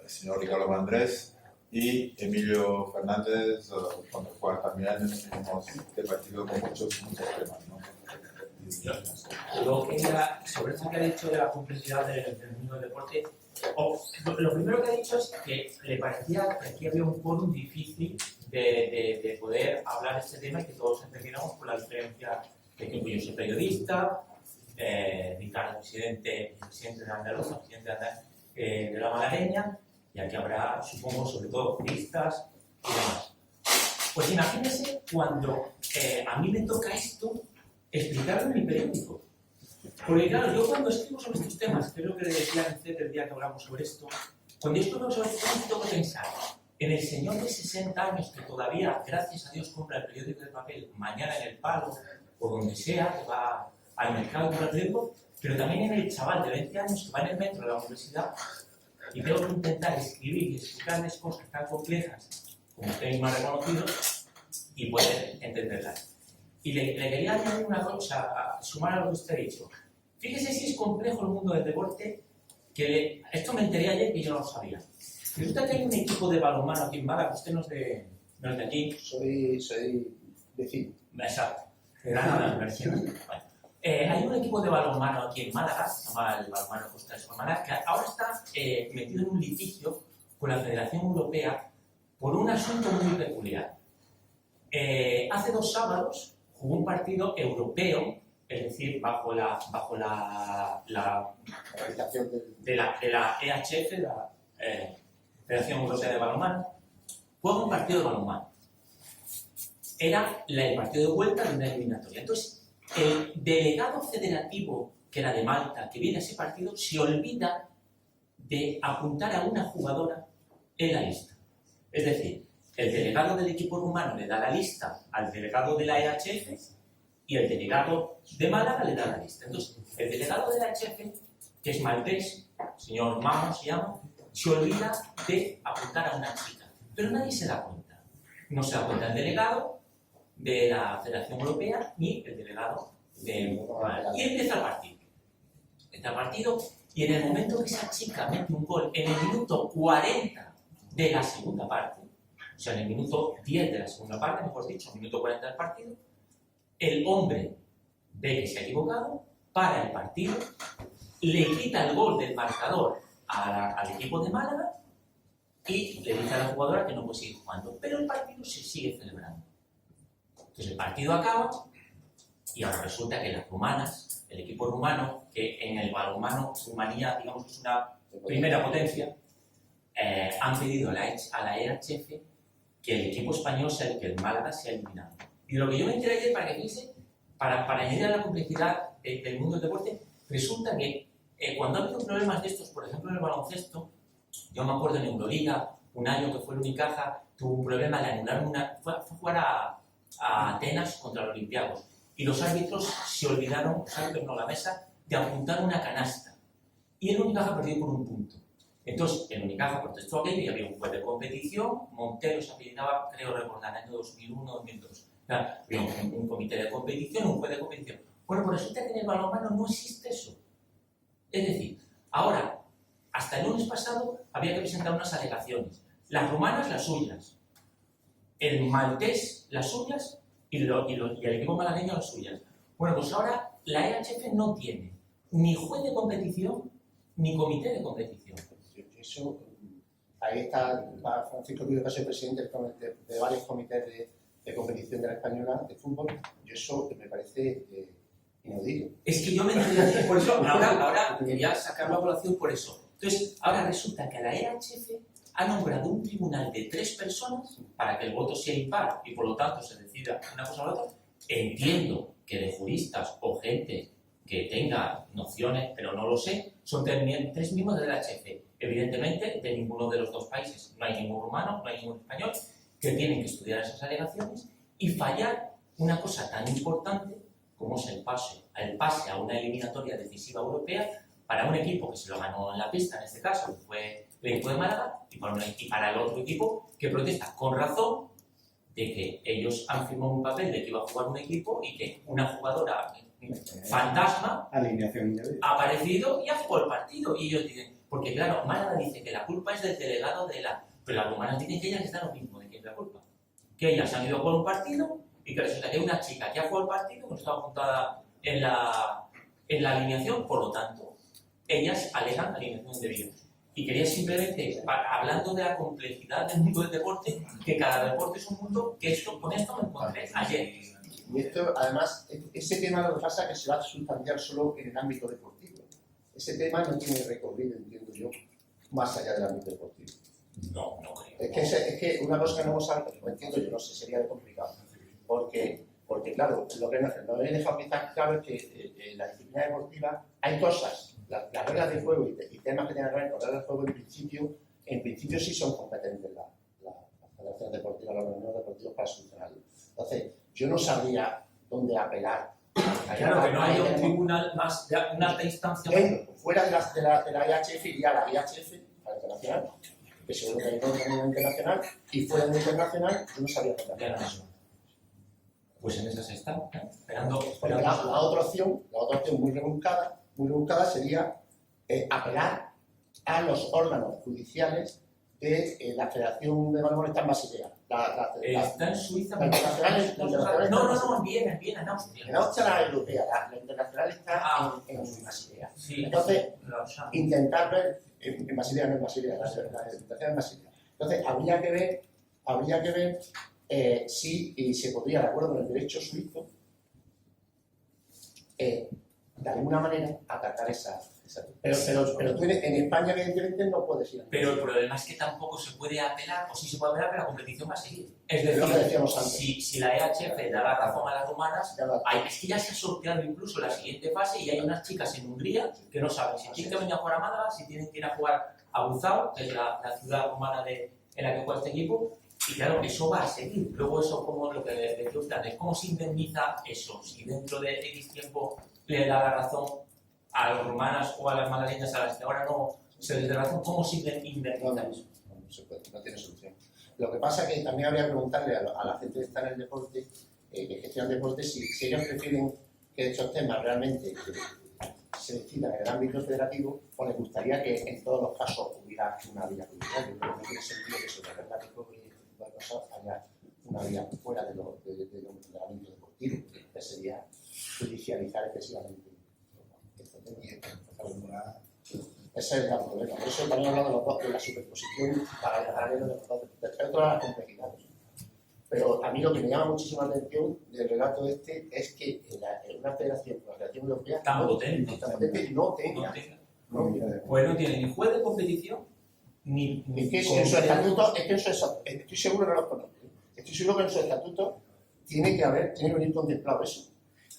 el señor Ricardo Andrés y Emilio Fernández, con el cual también hemos debatido con muchos temas, ¿no? Yo quería, sobre esto que ha dicho de la complejidad del mundo del deporte, lo primero que ha dicho es que le parecía que aquí había un quórum difícil de poder hablar de este tema y que todos entendiéramos por la diferencia de que yo soy periodista, de invitar al presidente de Andalucía, al presidente de la malagueña, y aquí habrá, supongo, sobre todo juristas y demás. Pues imagínense cuando a mí me toca esto explicarlo en mi periódico. Porque claro, yo cuando escribo sobre estos temas, creo que le decía a usted el día que hablamos sobre esto, cuando yo escribo sobre estos temas tengo que pensar en el señor de 60 años que todavía, gracias a Dios, compra el periódico de papel mañana en el Palo o donde sea, que va al mercado y compra el periódico, pero también en el chaval de 20 años que va en el metro de la universidad y tengo que intentar escribir y explicarles cosas tan complejas como usted mismo ha reconocido y poder entenderlas. Y le quería añadir una cosa, a sumar a lo que usted ha dicho. Fíjese si es complejo el mundo del deporte, que esto me enteré ayer que yo no lo sabía. Resulta que hay un equipo de balonmano aquí en Málaga, usted no es de aquí. Soy vecino. Exacto. Hay un equipo de balonmano aquí en Málaga, se llama el Balonmano Costa de Málaga, que ahora está metido en un litigio con la Federación Europea por un asunto muy peculiar. Hace 2 sábados jugó un partido europeo, es decir, bajo la Organización de la EHF, la Federación Europea de Balonmano, juega un partido de balonmano. Era el partido de vuelta de una eliminatoria. Entonces, el delegado federativo, que era de Malta, que viene a ese partido, se olvida de apuntar a una jugadora en la lista. Es decir, el delegado del equipo rumano le da la lista al delegado de la EHF y el delegado de Málaga le da la lista. Entonces, el delegado de la EHF, que es maltés, señor Mamo se llama, se olvida de apuntar a una chica. Pero nadie se da cuenta. No se da cuenta el delegado de la Federación Europea ni el delegado de Málaga. Y empieza el partido. Y en el momento que esa chica mete un gol, en el minuto 40 de la segunda parte, o sea, en el minuto 10 de la segunda parte, mejor dicho, minuto 40 del partido, el hombre ve que se ha equivocado, para el partido, le quita el gol del marcador al equipo de Málaga y le dice a la jugadora que no puede seguir jugando. Pero el partido se sigue celebrando. Entonces el partido acaba y ahora resulta que las rumanas, el equipo rumano, que en el balonmano, Rumanía, digamos que es una primera potencia, han pedido a la EHF que el equipo español sea el que el Málaga sea eliminado. Y lo que yo me enteré ayer, para que fíjese, para añadir a la complejidad del mundo del deporte, resulta que cuando ha habido problemas de estos, por ejemplo en el baloncesto, yo me acuerdo en Euroliga, un año que fue el Unicaja, tuvo un problema, le anularon fue a jugar a Atenas contra los Olympiacos. Y los árbitros se olvidaron, la mesa, de apuntar una canasta. Y el Unicaja perdió por 1 punto. Entonces, el Unicaja protestó aquello y había un juez de competición, Montero se apellidaba, creo recordar, en el año 2001-2002. Había un comité de competición, un juez de competición. Bueno, pues resulta que en el balonmano no existe eso. Es decir, ahora, hasta el lunes pasado, había que presentar unas alegaciones. Las rumanas, las suyas. El maltés, las suyas. Y el equipo malagueño, las suyas. Bueno, pues ahora la EHF no tiene ni juez de competición ni comité de competición. Eso, ahí está Francisco Cruz, que es el presidente de varios comités de competición de la española de fútbol. Y eso me parece inaudito. Es que yo me enteré, por eso ahora quería sacarlo a colación por eso. Entonces, ahora resulta que la EHF ha nombrado un tribunal de 3 personas para que el voto sea impar y por lo tanto se decida una cosa o la otra. Entiendo que de juristas o gente que tenga nociones, pero no lo sé, son 3 miembros de la EHF. Evidentemente, de ninguno de los 2 países. No hay ningún rumano, no hay ningún español, que tienen que estudiar esas alegaciones y fallar una cosa tan importante como es el pase a una eliminatoria decisiva europea para un equipo que se lo ganó en la pista, en este caso, que fue el equipo de Málaga, y para el otro equipo que protesta con razón de que ellos han firmado un papel de que iba a jugar un equipo y que una jugadora fantasma ha aparecido y ha jugado el partido. Y ellos dicen, porque claro, Málaga dice que la culpa es del delegado pero las rumanas dicen que ellas están lo mismo, de quién es la culpa. Que ellas han ido a jugar un partido y que resulta que hay una chica que ha jugado el partido, que no estaba apuntada en la alineación, por lo tanto, ellas alegan alineación indebida. Y quería simplemente, hablando de la complejidad del mundo del deporte, que cada deporte es un mundo, que con esto me encontré ayer. Y esto, además, ese tema lo que pasa es que se va a sustanciar solo en el ámbito deportivo. ese tema no tiene recorrido, entiendo yo, más allá del ámbito deportivo. No, no creo. Es que una cosa que no hemos hablado, no entiendo yo, no sé, sería complicado. Porque claro, lo que no he dejado quizás claro es que en la disciplina deportiva hay cosas, las reglas de juego y temas que tienen que ver con reglas de juego en principio sí son competentes la Federación Deportiva, los organismos deportivos para solucionarlo. Entonces, yo no sabría dónde apelar. Claro, que no haya un tribunal más, una alta instancia. Fuera de la IHF iría a la IHF, a la internacional, que seguro que hay un organismo internacional, y fuera de internacional, yo no sabía dónde apelar eso. Pues en esa se está, esperando. La otra opción muy rebuscada sería apelar a los órganos judiciales de la Federación de Balonmano está en Basilea. Está en Suiza. La internacional No, en Viena, en Austria. En Austria la europea, la internacional está en Basilea. Sí, entonces, intentar ver, en Basilea no en Basilea, la internacional en Basilea. Entonces, habría que ver si se podría, de acuerdo con el derecho suizo, de alguna manera atacar esa. Pero tú en España, evidentemente, no puedes ir. Pero el problema es que tampoco se puede apelar, o sí se puede apelar, pero la competición va a seguir. Es Lo que decir, decíamos antes. si la EHF da la razón a las rumanas, es que ya se ha sorteado incluso la siguiente fase y hay unas chicas en Hungría que no saben si tienen que venir a jugar a Málaga, si tienen que ir a jugar a Buzău, que es la ciudad rumana en la que juega este equipo. Y claro, eso va a seguir. Luego eso, como lo que decía usted, ¿cómo se indemniza eso? Si dentro de X tiempo le da la razón a las rumanas o a las malagueñas a las que ahora no se les da razón, ¿cómo se indemniza eso? No se puede, no tiene solución. Lo que pasa es que también habría que preguntarle a la gente que está en el deporte, que gestiona el deporte, si ellos prefieren que estos temas realmente se decidan en el ámbito federativo o les gustaría que en todos los casos hubiera una vía judicial. Yo creo que no tiene sentido que sobre la regla de juego y este tipo de cosas haya una vía fuera del ámbito deportivo, que sería judicializar excesivamente. Ese es el gran problema. Por eso también hablamos de los dos, de la superposición paralelo de los dos, de todas las complejidades. Pero a mí lo que me llama muchísimo la atención del relato este es que en una federación, la Federación Europea, Tan potente. no tenga. Pues no tiene ni juez de competición, ni Es que en su estatuto, estoy seguro que no los conoce. Estoy seguro que en su estatuto tiene que venir contemplado eso.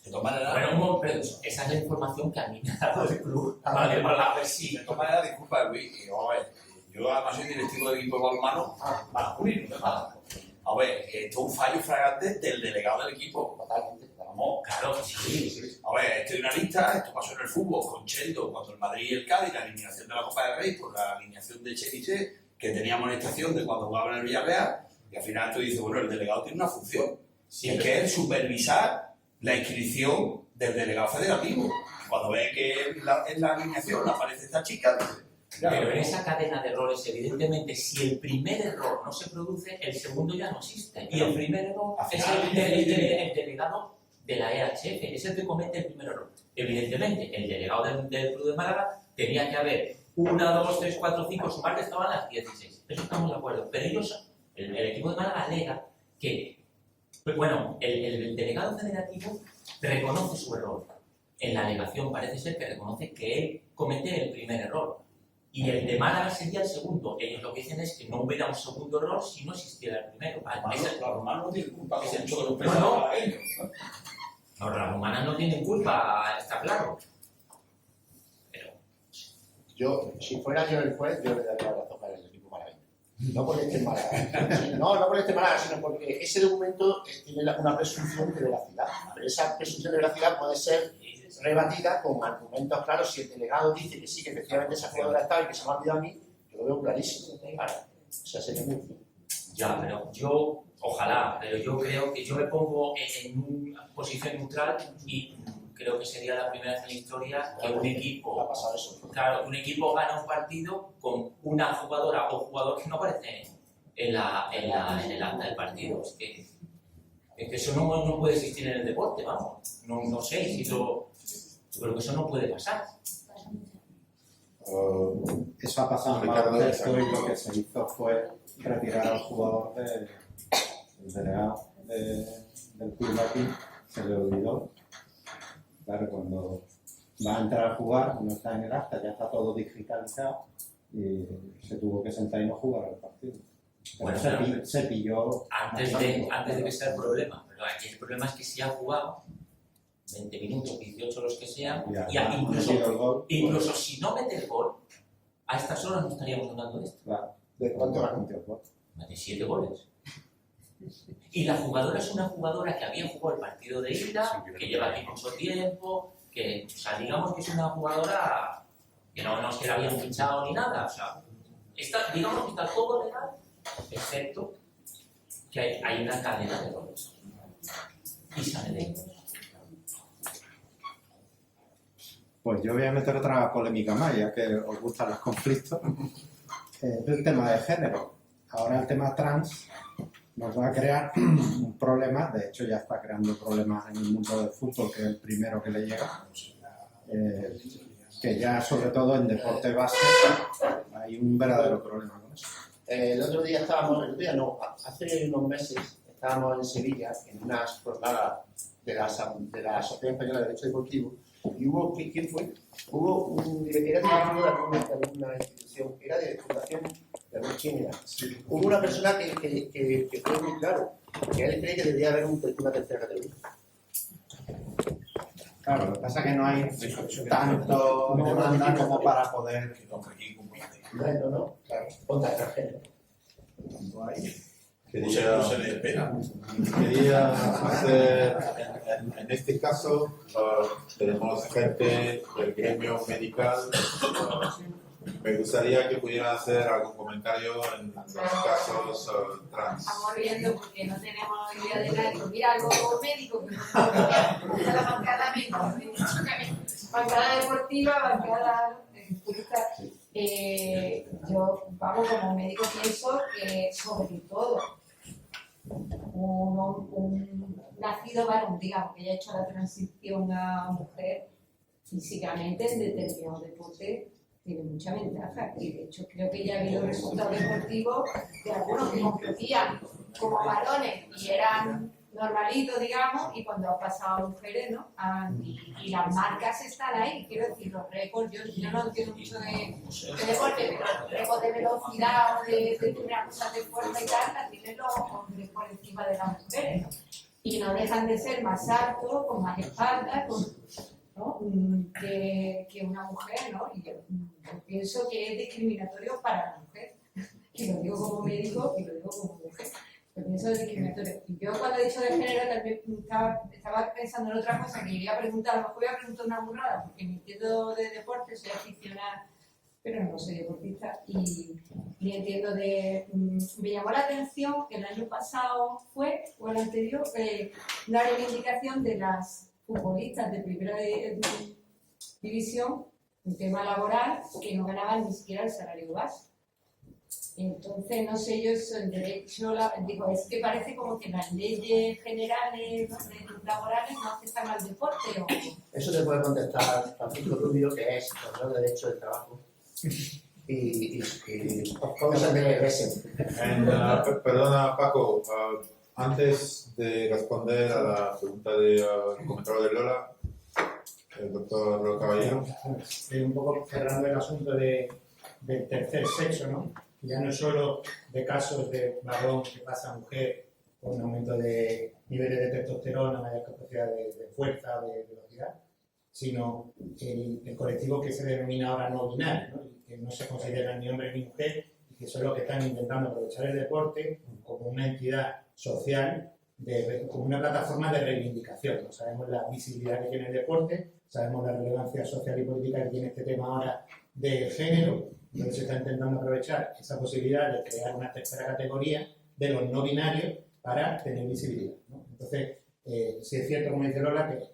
De todas maneras, bueno, pero esa es la información que a mí me ha dado el club. Vale, para ver si. de todas maneras, disculpa, Luis, vamos a ver, yo además soy directivo del equipo de balonmano masculino, de Málaga. A ver, esto es un fallo flagrante del delegado del equipo. Totalmente. Vamos, Claro, sí. a ver, esto es una lista, esto pasó en el fútbol con Chendo, cuando el Madrid y el Cádiz, la eliminación de la Copa del Rey por la alineación de Cheriche, que tenía amonestación de cuando jugaba en el Villarreal, y al final tú dices, bueno, el delegado tiene una función, que es supervisar la inscripción del delegado federativo. Cuando ve que en la alineación aparece esta chica, dice, Pero en esa cadena de errores, evidentemente, si el primer error no se produce, el segundo ya no existe. Y el primer error es el delegado de la EHF, es el que comete el primer error. Evidentemente, el delegado del Club de Málaga tenía que haber 1, 2, 3, 4, 5, sumar que estaban las 16. Eso estamos de acuerdo. Pero ellos, el equipo de Málaga alega que, pues bueno, el delegado federativo reconoce su error. En la alegación parece ser que reconoce que él comete el primer error. Y el de Málaga sería el segundo. Ellos lo que dicen es que no hubiera un segundo error si no existiera el primero. los romanos no tienen culpa, es el mucho de los no. pesados malagueños. No, las romanas no tienen culpa, está claro. Pero Yo, si fuera yo el juez, yo le daría la razón para el equipo malagueño. No porque esté en Málaga. No porque esté en Málaga, sino porque ese documento tiene una presunción de veracidad. Pero esa presunción de veracidad puede ser rebatida con argumentos claros. Si el delegado dice que sí, que efectivamente esa jugadora está y que se me ha olvidado a mí, yo lo veo clarísimo. Claro. O sea, sería muy difícil. ya, pero yo, ojalá, pero yo creo que yo me pongo en una posición neutral y creo que sería la primera vez en la historia que un Ha equipo, pasado eso. claro, un equipo gana un partido con una jugadora o jugador que no aparece en el acta del partido. Es que eso no puede existir en el deporte, vamos. No sé si eso, pero que eso no puede pasar. Eso ha pasado en baloncesto y lo que se hizo fue retirar al jugador del delegado del club aquí, se le olvidó. Claro, cuando va a entrar a jugar, no está en el acta, ya está todo digitalizado y se tuvo que sentar y no jugar al partido. Pero Bueno, se pilló antes de que sea el problema, pero aquí el problema es que si ha jugado 20 minutos, 18 los que sean, y ha metido el gol, incluso si no mete el gol, a estas horas no estaríamos hablando de esto. claro, ¿De cuánto la la metió el gol. Más de 7 goles. Y la jugadora es una jugadora que había jugado el partido de ida, que lleva aquí mucho tiempo, que, o sea, digamos que es una jugadora que no es que la habían fichado ni nada, o sea, digamos que está todo legal, excepto que hay una cadena de goles. Y sale de ellos. Pues yo voy a meter otra polémica más, ya que os gustan los conflictos. El tema de género. Ahora el tema trans nos va a crear un problema, de hecho ya está creando problemas en el mundo del fútbol, que es el primero que le llega, que ya sobre todo en deporte base hay un verdadero problema con eso. El otro día hace unos meses estábamos en Sevilla en una jornada de la Asociación Española de Derecho Deportivo y hubo, ¿quién fue? Era directivo de alguna institución, era de fundación, de ver quién era. Hubo una persona que fue muy claro, que él cree que debería haber una tercera categoría. Claro, lo que pasa es que no hay tanto demanda como para poder... No, claro, contra extranjero. Quería hacer, en este caso, tenemos gente del gremio medical. Me gustaría que pudieran hacer algún comentario en los casos trans. Estamos riendo porque no tenemos idea de nada. Mira, algo médico que no está la bancada médica, bancada deportiva, bancada turista. Yo, vamos, como médico pienso que sobre todo un nacido varón, digamos, que ya ha hecho la transición a mujer, físicamente en determinados deportes tiene mucha ventaja. Y de hecho creo que ya ha habido resultados deportivos de algunos que competían como varones y eran normalitos, digamos, y cuando han pasado a mujeres, ¿no? Y las marcas están ahí, quiero decir, los récords, yo no entiendo mucho de deporte, pero récords de velocidad o de primeras cosas de fuerza y tal, las tienen los hombres por encima de las mujeres, ¿no? Y no dejan de ser más altos, con más espalda, ¿no? que una mujer, ¿no? Y yo pienso que es discriminatorio para la mujer, y lo digo como médico y lo digo como mujer. Yo pienso de discriminatorio. Y yo cuando he dicho de género también estaba pensando en otra cosa que quería preguntar, a lo mejor voy a preguntar una burrada, porque me entiendo de deporte, soy aficionada, pero no soy deportista, y entiendo de... me llamó la atención que el año pasado fue, o el anterior, una reivindicación de las futbolistas de primera división, en tema laboral, que no ganaban ni siquiera el salario base. Entonces, no sé, yo eso en derecho, digo, es que parece como que las leyes generales, ¿no?, laborales no afectan al deporte. ¿O? Eso te puede contestar Francisco Rubio, que es profesor de Derecho del Trabajo. Y cosas de ese. Perdona, Paco, antes de responder a la pregunta del comentario de Lola, el doctor Lola Caballero. Un poco cerrando el asunto del tercer sexo, ¿no? Ya no solo de casos de varón que pasa a mujer con un aumento de niveles de testosterona, mayor capacidad de fuerza, de velocidad, sino el colectivo que se denomina ahora no binario, ¿no? Y que no se consideran ni hombre ni mujer, y que son los que están intentando aprovechar el deporte como una entidad social, como una plataforma de reivindicación, ¿no? Sabemos la visibilidad que tiene el deporte, sabemos la relevancia social y política que tiene este tema ahora del género. Entonces se está intentando aprovechar esa posibilidad de crear una tercera categoría de los no binarios para tener visibilidad, ¿no? Entonces, sí es cierto, como dice Lola, que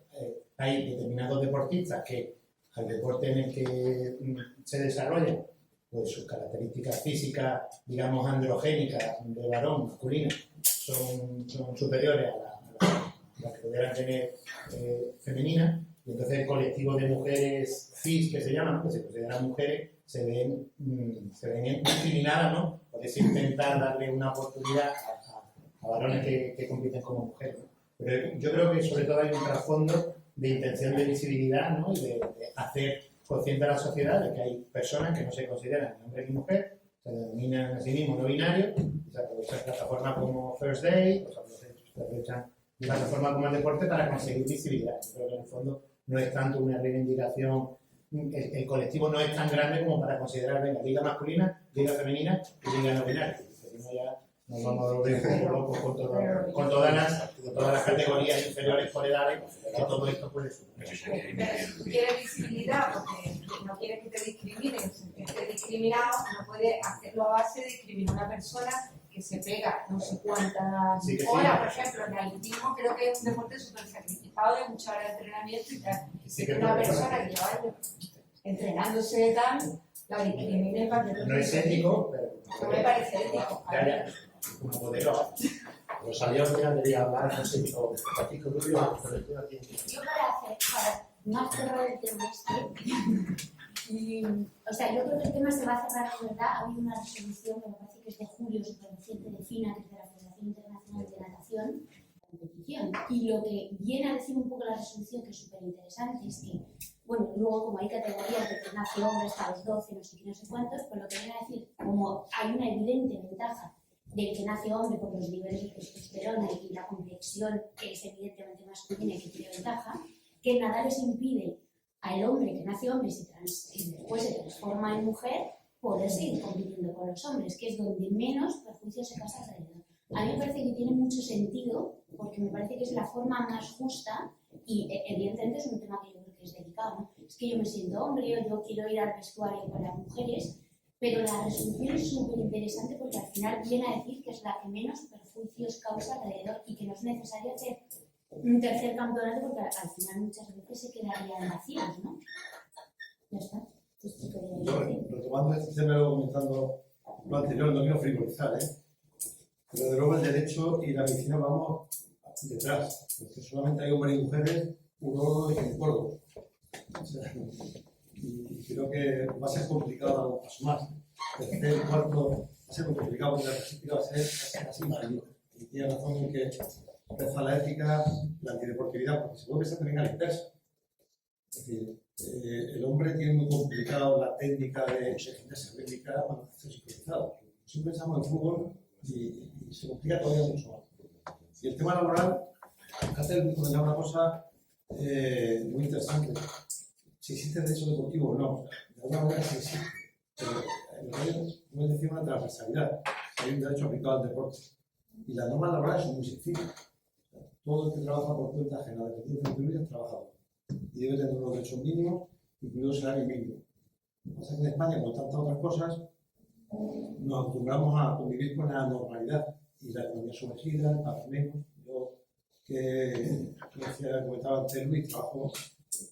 hay determinados deportistas que al deporte en el que se desarrollan, pues sus características físicas, digamos, androgénicas, de varón, masculino, son superiores a las que pudieran tener femeninas, y entonces el colectivo de mujeres cis, que se llaman, ¿no?, que se consideran mujeres, se ven discriminadas, ¿no?, por eso intentar darle una oportunidad a varones que compiten como mujeres, ¿no? Pero yo creo que sobre todo hay un trasfondo de intención de visibilidad, ¿no? Y de hacer consciente a la sociedad de que hay personas que no se consideran ni hombre ni mujer, se denominan a sí mismos no binarios, y se aprovechan plataformas como First Day, o se aprovechan plataformas como el deporte para conseguir visibilidad. Yo creo que en el fondo no es tanto una reivindicación, el colectivo no es tan grande como para considerar, venga, liga masculina, liga femenina y liga no binaria. Ya nos vamos a volver un poco locos con todas las categorías inferiores por edades, que todo esto puede suceder. Pero si tú quieres visibilidad porque no quieres que te discriminen, sentirte discriminado, no puedes hacerlo a base de discriminar a una persona que se pega no sé cuántas Sí, horas, por ejemplo, en el atletismo creo que es un deporte súper sacrificado de muchas horas de entrenamiento y tal. Y si una persona que lleva años entrenándose de tal, la discriminen para que no es ético, pero no me parece ético. como poderoso. Rosalía quería hablar, no sé, o Francisco Rubio, Yo para no cerrar el tema o sea, yo creo que el tema se va a cerrar de verdad. Ha habido una resolución que me parece que es de julio, súper reciente, de FINA, que es de la Federación Internacional de Natación, la competición. Y lo que viene a decir un poco la resolución, que es súper interesante, es que, bueno, luego como hay categorías de que nace hombre hasta los 12, no sé qué, no sé cuántos, pues lo que viene a decir, como hay una evidente ventaja del que nace hombre por los niveles de testosterona y la complexión que es evidentemente masculina y que tiene ventaja, que nada les impide al hombre que nace hombre y después se transforma en mujer poder seguir compitiendo con los hombres, que es donde menos perjuicios se pasa alrededor. A mí me parece que tiene mucho sentido porque me parece que es la forma más justa y evidentemente es un tema que yo creo que es delicado, ¿no? Es que yo me siento hombre o yo quiero ir al vestuario para mujeres, pero la resolución es súper interesante porque al final viene a decir que es la que menos perjuicios causa alrededor y que no es necesario hacer un tercer campeonato porque al final muchas veces se quedarían vacíos, ¿no? Ya está. Retomando este tema, luego comentando lo anterior, no quiero frivolizar, pero de luego el derecho y la medicina vamos detrás, porque solamente hay hombres y mujeres, urólogos y ginecólogos. O sea, y creo que va a ser complicado dar un paso más. El cuarto va a ser muy complicado porque la respuesta va a ser así mayor. Y tiene razón en que reza la ética, la antideportividad, porque se puede pensar también a la inversa. Es decir, el hombre tiene muy complicado la técnica de gimnasia rítmica cuando hace sincronizado. Siempre pensamos en fútbol y se complica todavía mucho más. Y el tema laboral, Catel comentaba una cosa muy interesante. Si existe derecho deportivo o no, de alguna manera sí existe. Pero en realidad no es decir una transversalidad. Hay un derecho aplicado al deporte. Y las normas laborales son muy sencillas. Todo el que trabaja por cuenta ajena, dependiente de tu es trabajador. Y debe tener unos derechos mínimos, incluido el salario mínimo. Lo que pasa es que en España, con tantas otras cosas, nos acostumbramos a convivir con la normalidad y la economía sumergida, paga menos. Yo, que comentaba antes Luis, trabajo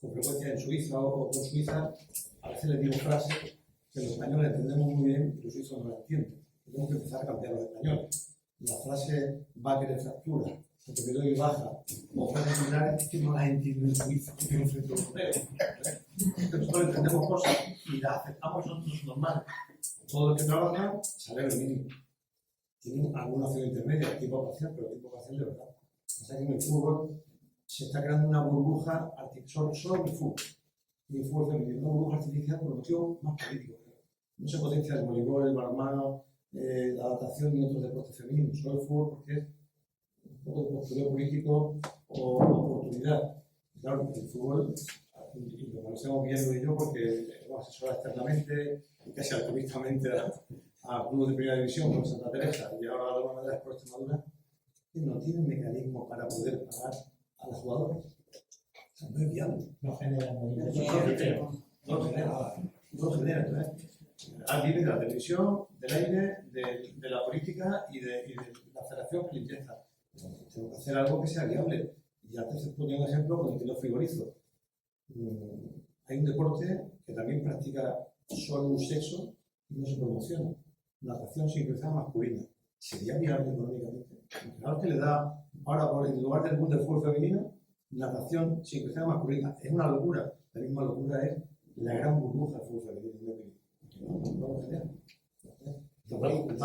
con frecuencia en Suiza o con Suiza, a veces les digo frases que los españoles entendemos muy bien y los suizos no la entienden. Tenemos que empezar a cambiar los españoles. La frase va a querer fractura, porque me doy baja, o frases similares, es que no las entiendo en Suiza, porque no soy europeo. Nosotros entendemos cosas y las aceptamos nosotros normales. Todo el que trabaja, salario mínimo. Tiene alguna opción intermedia, tipo parcial, pero tipo parcial de verdad. O sea que en el fútbol se está creando una burbuja artificial, solo en el fútbol. Y el fútbol femenino, una burbuja artificial por motivo más político. No se potencia el voleibol, el balonmano, la adaptación y otros deportes femeninos, solo el fútbol porque es un poco de postureo político o oportunidad. Claro, el fútbol, y lo conocemos bien Luis y yo porque hemos asesorado externamente y casi altruistamente a clubes de primera división como Santa Teresa y ahora de alguna manera por Extremadura, que no tienen mecanismo para poder pagar a las jugadoras. O sea, no es viable. No genera movimiento. No genera. Entonces, al límite de la televisión, del aire, de la política y de la federación que le inyecta. Tengo que hacer algo que sea viable. Y antes se ponía un ejemplo con el que lo frivolizo. Hay un deporte que también practica solo un sexo y no se promociona. Natación sincronizada masculina. ¿Sería viable económicamente? Claro que le da, ahora en lugar del boom del fútbol femenino, natación sincronizada masculina. Es una locura. La misma locura es la gran burbuja del fútbol femenino. No lo genera. Vamos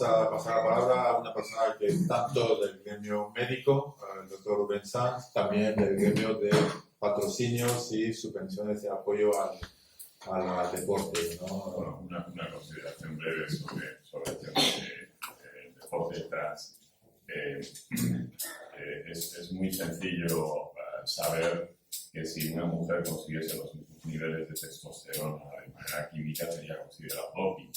a pasar la palabra a una persona que es tanto del gremio médico, el doctor Rubén Sanz, también del gremio de patrocinios y subvenciones de apoyo al deporte, ¿no? Bueno, una consideración breve sobre el tema del deporte trans. Es muy sencillo saber que si una mujer consiguiese los mismos niveles de testosterona de manera química sería considerado doping.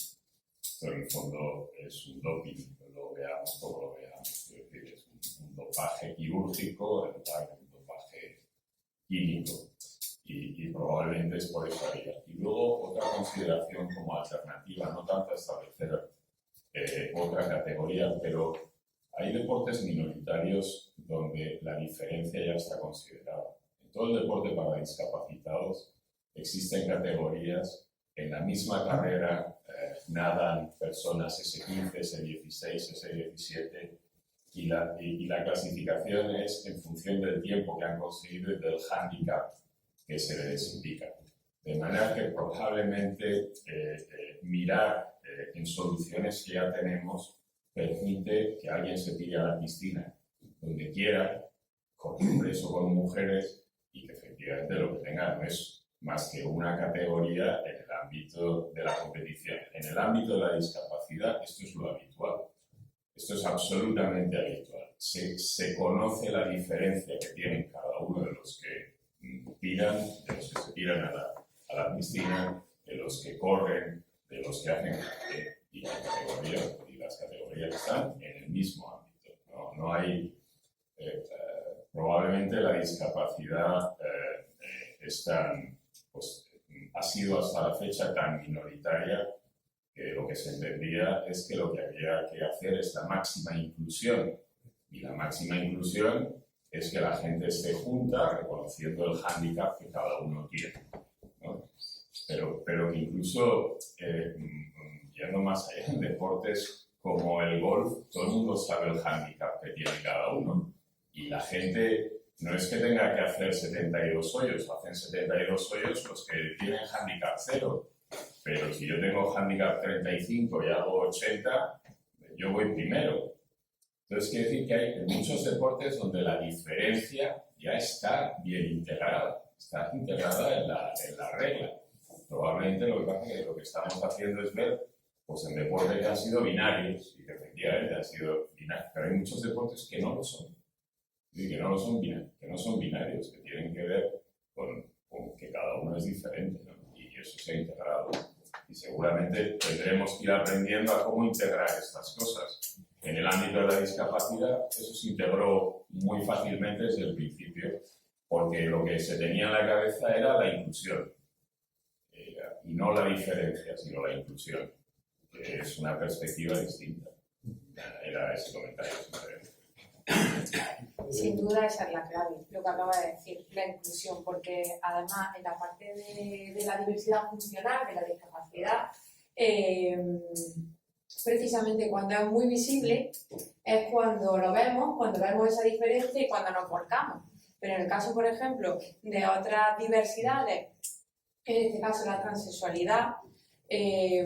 Pero en el fondo es un doping, lo veamos como lo veamos. Es decir, es un dopaje quirúrgico, un dopaje químico. Y probablemente es por esa vía. Y luego otra consideración como alternativa, no tanto a establecer otra categoría, pero hay deportes minoritarios donde la diferencia ya está considerada. En todo el deporte para discapacitados existen categorías. En la misma carrera nadan personas S15, S16, S17 y la clasificación es en función del tiempo que han conseguido y del hándicap que se les indica. De manera que probablemente mirar en soluciones que ya tenemos permite que alguien se tire a la piscina donde quiera, con hombres o con mujeres, y que efectivamente lo que tenga no es más que una categoría en el ámbito de la competición. En el ámbito de la discapacidad esto es lo habitual. Esto es absolutamente habitual. Se conoce la diferencia que tienen cada uno de los que tiran, de los que se tiran a la piscina, de los que corren, de los que hacen y las categorías están en el mismo ámbito. No hay probablemente la discapacidad ha sido hasta la fecha tan minoritaria que lo que se entendía es que lo que había que hacer es la máxima inclusión, y la máxima inclusión es que la gente esté junta reconociendo el hándicap que cada uno tiene, ¿no? Pero que incluso yendo más allá en deportes como el golf, todo el mundo sabe el hándicap que tiene cada uno, y la gente no es que tenga que hacer 72 hoyos, hacen 72 hoyos los que tienen hándicap 0, pero si yo tengo hándicap 35 y hago 80, yo voy primero. Entonces quiere decir que hay muchos deportes donde la diferencia ya está bien integrada, está integrada en la regla. Probablemente lo que pasa es que lo que estamos haciendo es ver, pues en deportes que han sido binarios, y que efectivamente han sido binarios, pero hay muchos deportes que no lo son. Que no son binarios, que tienen que ver con que cada uno es diferente, ¿no? Y eso se ha integrado. Y seguramente tendremos que ir aprendiendo a cómo integrar estas cosas. En el ámbito de la discapacidad, eso se integró muy fácilmente desde el principio, porque lo que se tenía en la cabeza era la inclusión. Y no la diferencia, sino la inclusión, que es una perspectiva distinta. Era ese comentario simplemente. Sin duda esa es la clave, lo que acaba de decir, la inclusión, porque además en la parte de la diversidad funcional, de la discapacidad, precisamente cuando es muy visible es cuando lo vemos, cuando vemos esa diferencia y cuando nos volcamos. Pero en el caso, por ejemplo, de otras diversidades, en este caso la transexualidad,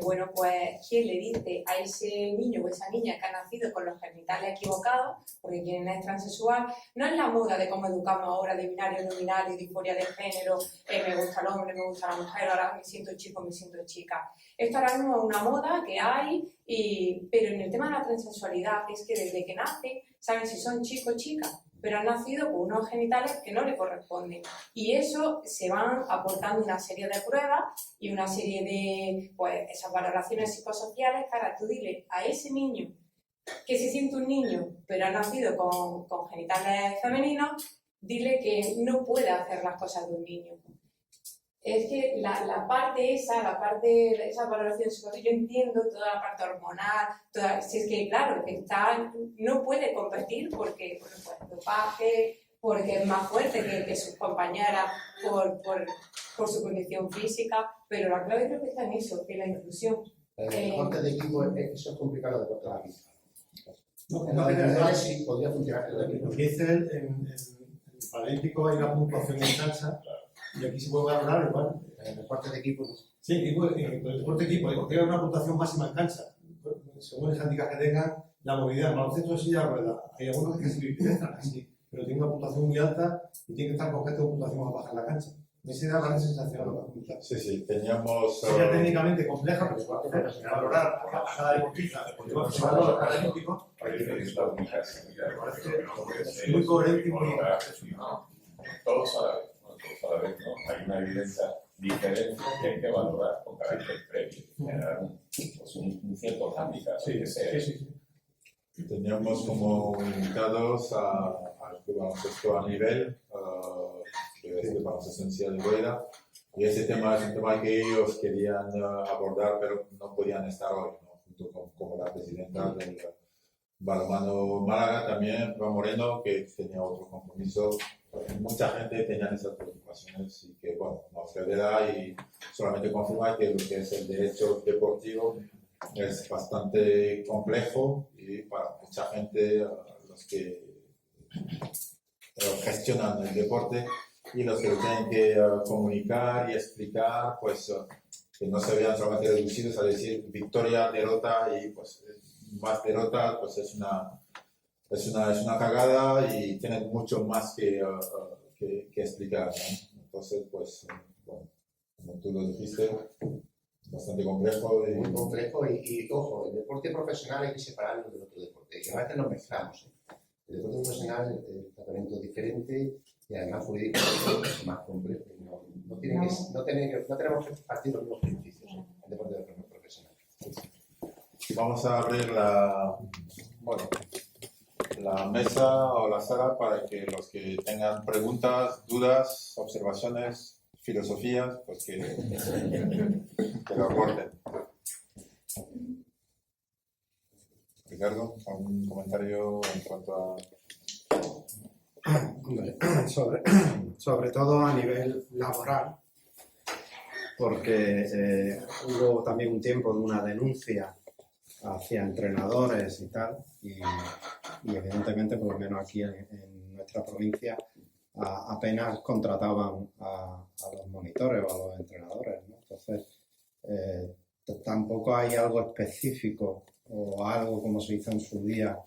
bueno, pues, ¿quién le dice a ese niño o esa niña que ha nacido con los genitales equivocados? Porque quien es transexual no es la moda de cómo educamos ahora, de binario, no binario, de disforia de género, me gusta el hombre, me gusta la mujer, ahora me siento chico, me siento chica. Esto ahora mismo es una moda que hay, pero en el tema de la transexualidad es que desde que nace saben si son chicos o chicas, pero han nacido con unos genitales que no le corresponden. Y eso se van aportando una serie de pruebas y una serie de, pues, esas valoraciones psicosociales. Cara, tú dile a ese niño que se siente un niño, pero ha nacido con genitales femeninos, dile que no puede hacer las cosas de un niño. Es que la parte de esa valoración psicológica, yo entiendo toda la parte hormonal, si es que claro, que no puede competir porque pues, dopaje, porque es más fuerte que sus compañeras por su condición física, pero la clave creo que está en eso, en la inclusión. El deporte de equipo es que eso es complicado de deporte de la pista. No, sí podría funcionar el equipo. Lo que dice en el Paralímpico hay una puntuación en cancha y aquí se puede valorar igual. En deporte de equipo. Sí, en el deporte de equipo, porque hay una puntuación máxima en cancha. Según el handicap que tengan, la movilidad, el baloncesto sí ya rueda. Hay algunos que se penetran así, pero tiene una puntuación muy alta y tiene que estar con objeto de puntuación más baja en la cancha. Me da la sensación de la puntuación. Sí, sí, teníamos... Sería técnicamente compleja, pero se puede hacer, valorar a cada deportista, porque va a ser valor académico. Es muy coherente y muy... Todos a la vez, ¿no? Hay una evidencia diferente que hay que valorar con carácter previo, generar un cierto hándicap. Teníamos como invitados al baloncesto a nivel, que es el baloncesto en silla de rueda, y ese tema es un tema que ellos querían abordar, pero no podían estar hoy, ¿no? Junto con la presidenta del balonmano Málaga, también Juan Moreno, que tenía otro compromiso. Mucha gente tenía esas preocupaciones y que, bueno, nos revela y solamente confirma que lo que es el derecho deportivo es bastante complejo y para mucha gente, los que gestionan el deporte y los que lo tienen que comunicar y explicar, pues que no se vean solamente reducidos a decir victoria, derrota y pues más derrota, pues es una cagada y tienen mucho más que explicar, ¿no? Entonces, pues, bueno, como tú lo dijiste, bastante complejo. Muy complejo y ojo, el deporte profesional hay que separarlo del otro deporte, que a veces lo mezclamos. El deporte profesional, el tratamiento es diferente y además jurídicamente es más complejo. No tenemos que partir los mismos principios el deporte profesional. Vamos a abrir la mesa o la sala para que los que tengan preguntas, dudas, observaciones, filosofías, pues que lo aporten. Ricardo, ¿algún comentario en cuanto a...? Sobre todo a nivel laboral, porque hubo también un tiempo de una denuncia hacia entrenadores y tal, y evidentemente, por lo menos aquí en nuestra provincia, apenas contrataban a los monitores o a los entrenadores, ¿no? Entonces, tampoco hay algo específico o algo como se hizo en su día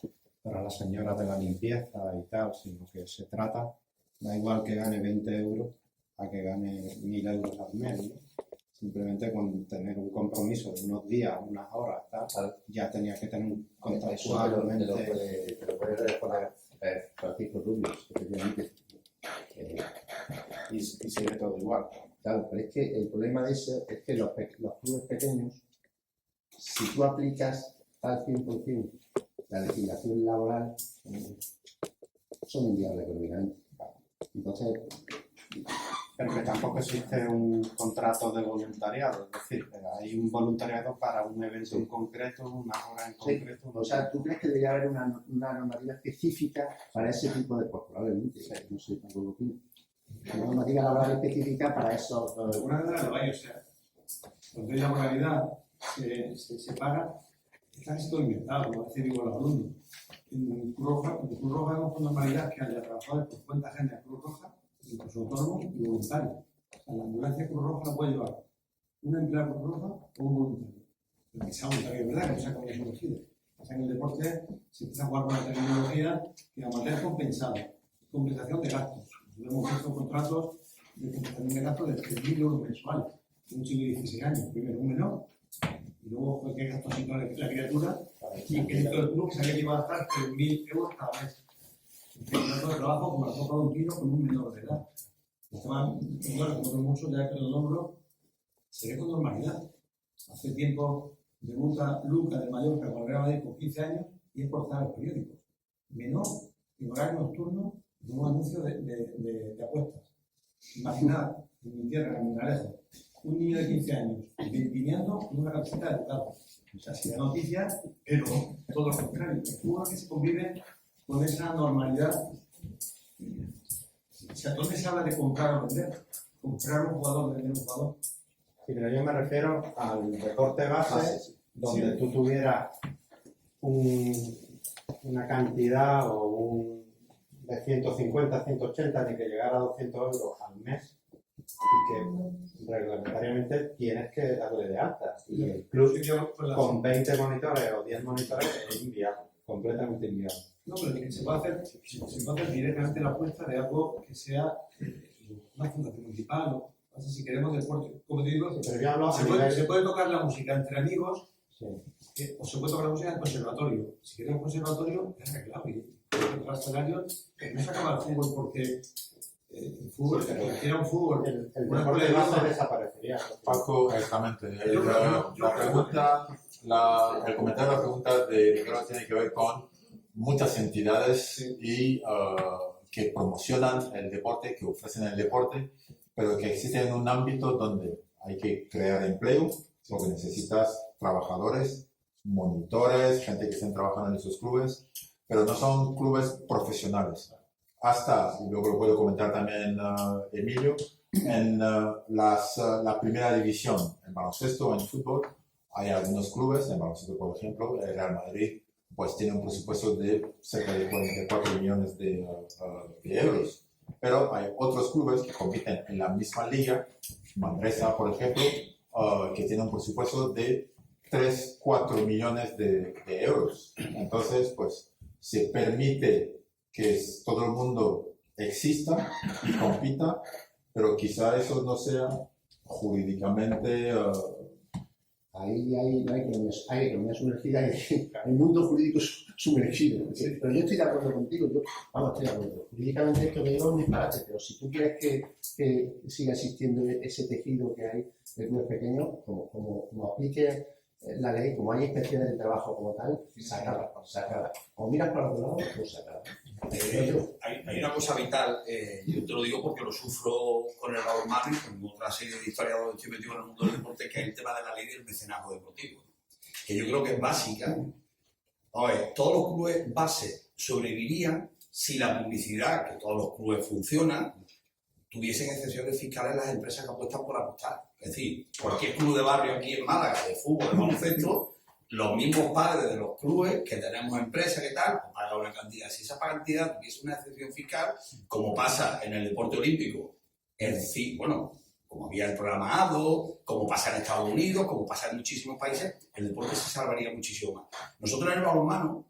para las señoras de la limpieza y tal, sino que se trata, da igual que gane 20 euros a que gane 1.000 euros al mes, ¿no? Simplemente con tener un compromiso de unos días, unas horas, tal, ya tenía que tener un contractualmente... Te lo puede responder Francisco Rubio, efectivamente. Y sigue todo igual. Claro, pero es que el problema de eso es que los clubes pequeños, si tú aplicas al 100% la legislación laboral, son inviables económicamente. Entonces... Pero que tampoco existe un contrato de voluntariado, es decir, hay un voluntariado para un evento en concreto, una hora en concreto. O sea, ¿tú crees que debería haber una normativa específica para ese tipo de cosas? Probablemente, no sé, tampoco opino. Una normativa laboral específica para eso. Una de las hay, o sea, cuando hay la moralidad se paga, está casi todo inventado, como decir igual los alumnos. En Cruz Roja hemos con normalidad que haya trabajadores por cuenta ajena de Cruz Roja, incluso autónomos y voluntarios. O sea, la ambulancia Cruz Roja la puede llevar un empleado Cruz Roja o un voluntario. Pero que sea voluntario, es verdad, que no sea como es elegido. O sea, en el deporte se empieza a jugar con la terminología que la materia es compensada, compensación de gastos. Nosotros hemos hecho contratos de compensación de gastos de 3.000 euros mensuales, un chico de 16 años, primero un menor, y luego fue que gastó sin la criatura, y que todo el club se había llevado a gastar 3.000 euros cada mes. Un contrato de trabajo como la copa de un vino con un menor de edad. Estaban, bueno, como mucho, ya que lo nombro, se ve con normalidad. Hace tiempo debuta Luca de Mallorca con el Real Madrid con 15 años y es portada en los periódicos. Menor, en horario nocturno, en un anuncio de apuestas. Imaginad, en mi tierra, en Minarejo, un niño de 15 años viniendo con una camiseta de Ducado. O sea, si da noticias, pero todo lo contrario. El fútbol que se convive con esa normalidad. O sea, ¿dónde se habla de comprar o vender? Comprar un jugador, vender un jugador. Sí, pero yo me refiero al deporte base, donde tú tuvieras una cantidad de 150, 180, ni que llegara a 200 euros al mes, y que reglamentariamente tienes que darle de alta. Y el club con 20 monitores o 10 monitores es inviable, completamente inviable. No, pero que se puede hacer directamente la apuesta de algo que sea una fundación municipal, ¿no? No sé si queremos deporte. Como te digo, se puede tocar la música entre amigos, sí. O se puede tocar la música en el conservatorio. Si quieres un conservatorio, es arreglado. Y en los escenarios, no se acaba el fútbol porque el fútbol, si era un fútbol, el deporte de base desaparecería. Paco, exactamente. El comentario de la pregunta de Ricardo tiene que ver con muchas entidades y que promocionan el deporte, que ofrecen el deporte, pero que existen en un ámbito donde hay que crear empleo, porque necesitas trabajadores, monitores, gente que estén trabajando en esos clubes, pero no son clubes profesionales. Hasta, y luego lo puedo comentar también Emilio, en la primera división, en baloncesto o en fútbol, hay algunos clubes, en baloncesto por ejemplo, el Real Madrid, pues tiene un presupuesto de cerca de 44 millones de euros. Pero hay otros clubes que compiten en la misma liga, Manresa por ejemplo, que tiene un presupuesto de 3-4 millones de euros. Entonces, pues se permite que todo el mundo exista y compita, pero quizá eso no sea jurídicamente... Ahí hay economía sumergida, hay un mundo jurídico sumergido. Pero yo estoy de acuerdo contigo, estoy de acuerdo. Jurídicamente esto que digo es un disparate, pero si tú quieres que siga existiendo ese tejido que hay de clubes pequeños, como aplique la ley, como hay inspecciones de trabajo como tal, se acaba. O miras para otro lado, pues se acaba. Hay una cosa vital, yo te lo digo porque lo sufro con el balonmano y con otra serie de historiadores que estoy metido en el mundo del deporte, que es el tema de la ley del mecenazgo deportivo, que yo creo que es básica. A ver, todos los clubes base sobrevivirían si la publicidad, que todos los clubes funcionan, tuviesen excepciones fiscales las empresas que apuestan por apostar. Es decir, cualquier club de barrio aquí en Málaga, de fútbol, de baloncesto, los mismos padres de los clubes que tenemos empresas que tal, pues pagan una cantidad. Si esa cantidad tuviese una excepción fiscal, como pasa en el deporte olímpico, es decir, bueno, como había el programa ADO, como pasa en Estados Unidos, como pasa en muchísimos países, el deporte se salvaría muchísimo más. Nosotros en el balonmano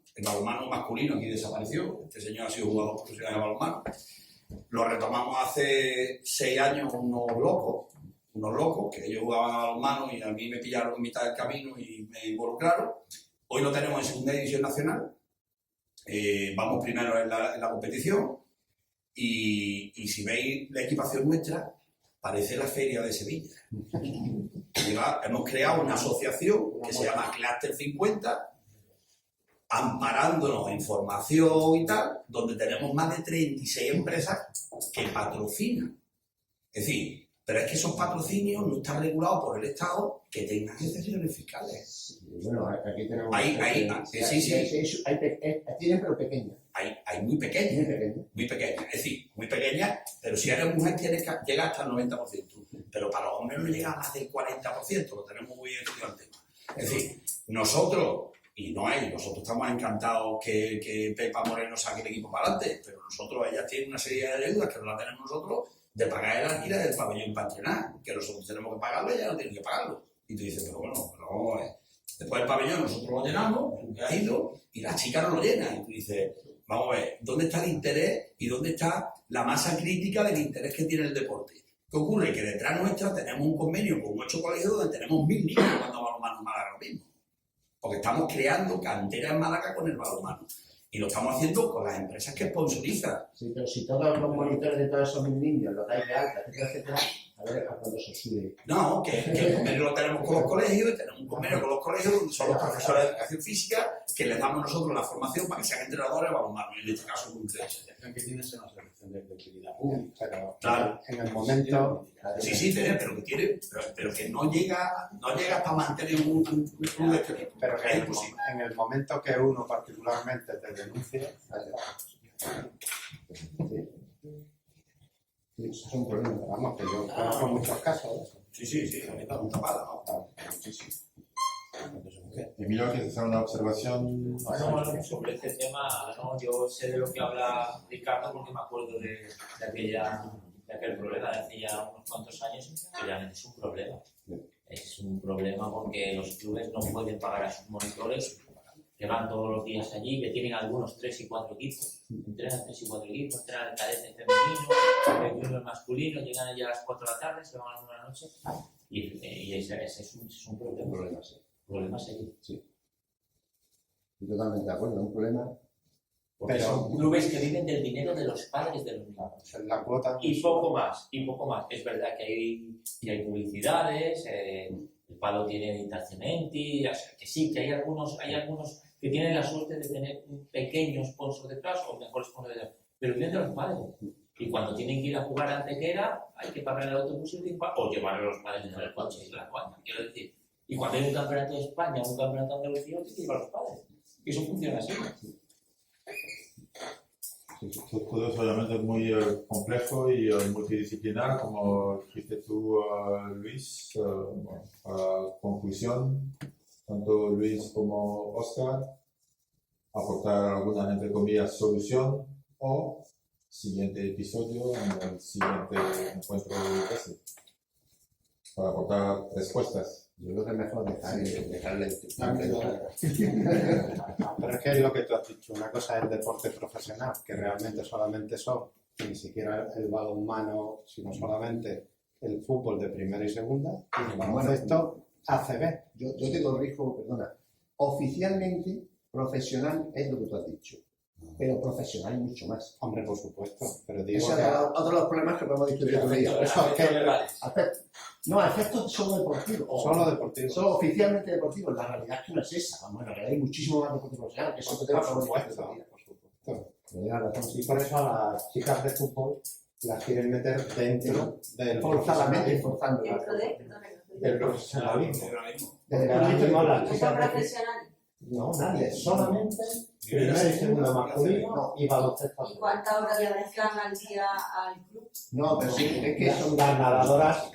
masculino aquí desapareció, este señor ha sido jugador profesional de balonmano, lo retomamos hace 6 años unos locos, que ellos jugaban a balonmano y a mí me pillaron en mitad del camino y me involucraron. Hoy lo tenemos en segunda división nacional, vamos primero en la competición y si veis la equipación nuestra, parece la feria de Sevilla. Hemos creado una asociación que se llama Cluster 50, amparándonos en formación y tal, donde tenemos más de 36 empresas que patrocinan. Es decir, pero es que esos patrocinios no están regulados por el Estado que tengan excepciones fiscales. Bueno, aquí tenemos... Tienen, pero pequeñas. Hay muy pequeñas. Muy pequeñas. Es decir, muy pequeñas, pero si eres mujer llega hasta el 90%. Pero para los hombres no llega a más del 40%, lo tenemos muy bien estudiado el tema. Es decir, nosotros estamos encantados que Pepa Moreno saque el equipo para adelante, pero ellas tienen una serie de deudas que no la tenemos nosotros, de pagar el alquiler del pabellón para entrenar, que nosotros tenemos que pagarlo y ellas no tienen que pagarlo. Y tú dices, pero vamos a ver. Después del pabellón nosotros lo llenamos, que ha ido, y las chicas no lo llenan. Y tú dices, vamos a ver, ¿dónde está el interés y dónde está la masa crítica del interés que tiene el deporte? ¿Qué ocurre? Que detrás nuestra tenemos un convenio con 8 colegios donde tenemos 1000 niños jugando balonmano en Málaga ahora mismo. Porque estamos creando cantera en Málaga con el balonmano. Y lo estamos haciendo con las empresas que sponsorizan. Sí, pero si todos los monitores de todos esos niños los dais de alta, etcétera, a ver a cuándo se sube. No, que el convenio lo tenemos con los colegios, y tenemos un convenio con los colegios donde son los profesores de educación física que les damos nosotros la formación para que sean entrenadores de balonmano, y en este caso con ustedes. Que tienes una selección de utilidad pública. Claro. En el momento... Sí, pero que no llega para mantener un club de este tipo. Pero que en el momento que uno particularmente te denuncie, eso es un problema, vamos, que yo conozco muchos casos de eso. Sí, la neta, muy tapada, ¿no? Emilio, ¿quieres hacer una observación? Bueno, sobre este tema, ¿no? Yo sé de lo que habla Ricardo porque me acuerdo de aquella ya que el problema de hace ya unos cuantos años realmente es un problema. Es un problema porque los clubes no pueden pagar a sus monitores, que van todos los días allí, que tienen algunos 3 y 4 equipos, entrenan 3 y 4 equipos, entrenan el cadete femenino, el junior masculino, llegan allí a las 4 de la tarde, se van a una noche, y ese es un problema. Problema serio. Sí. Estoy totalmente de acuerdo, es un problema. Porque son clubes que viven del dinero de los padres de los niños. La cuota. Y poco más, y poco más. Es verdad que hay publicidades, el Palo tiene Intercementi, o sea, que sí, que hay algunos que tienen la suerte de tener un pequeño sponsor detrás o mejor sponsor detrás, pero viven de los padres. Y cuando tienen que ir a jugar a Antequera, hay que pagar el autobús o llevar a los padres en el coche y la cuenta, quiero decir. Y cuando hay un campeonato de España o un campeonato de Andalucía, hay que llevar a los padres. Y eso funciona así. Todo es obviamente muy complejo y multidisciplinar, como dijiste tú, Luis. Conclusión, tanto Luis como Óscar, aportar alguna, entre comillas, solución o siguiente episodio en el siguiente encuentro de clase para aportar respuestas. Yo creo que es mejor dejarle Pero es que es lo que tú has dicho, una cosa es el deporte profesional, que realmente solamente son, ni siquiera el balonmano, sino solamente el fútbol de primera y segunda, y el baloncesto ACB. Yo te corrijo, perdona. Oficialmente, profesional es lo que tú has dicho, pero profesional es mucho más. Hombre, por supuesto. Pero digo ese es otro de los problemas que podemos discutir. No, efectos solo deportivos. Solo deportivos. Solo oficialmente deportivos. La realidad es que no es esa. Vamos, en realidad hay muchísimo más deporte profesional. Que eso te va a por supuesto. Y por eso a las chicas de fútbol las quieren meter dentro del forzadamente, del profesionalismo. No, nadie, solamente primero y segundo masculino y baloncesto. ¿Y cuántas horas le dedican al día al club? No, pero sí, es que son las nadadoras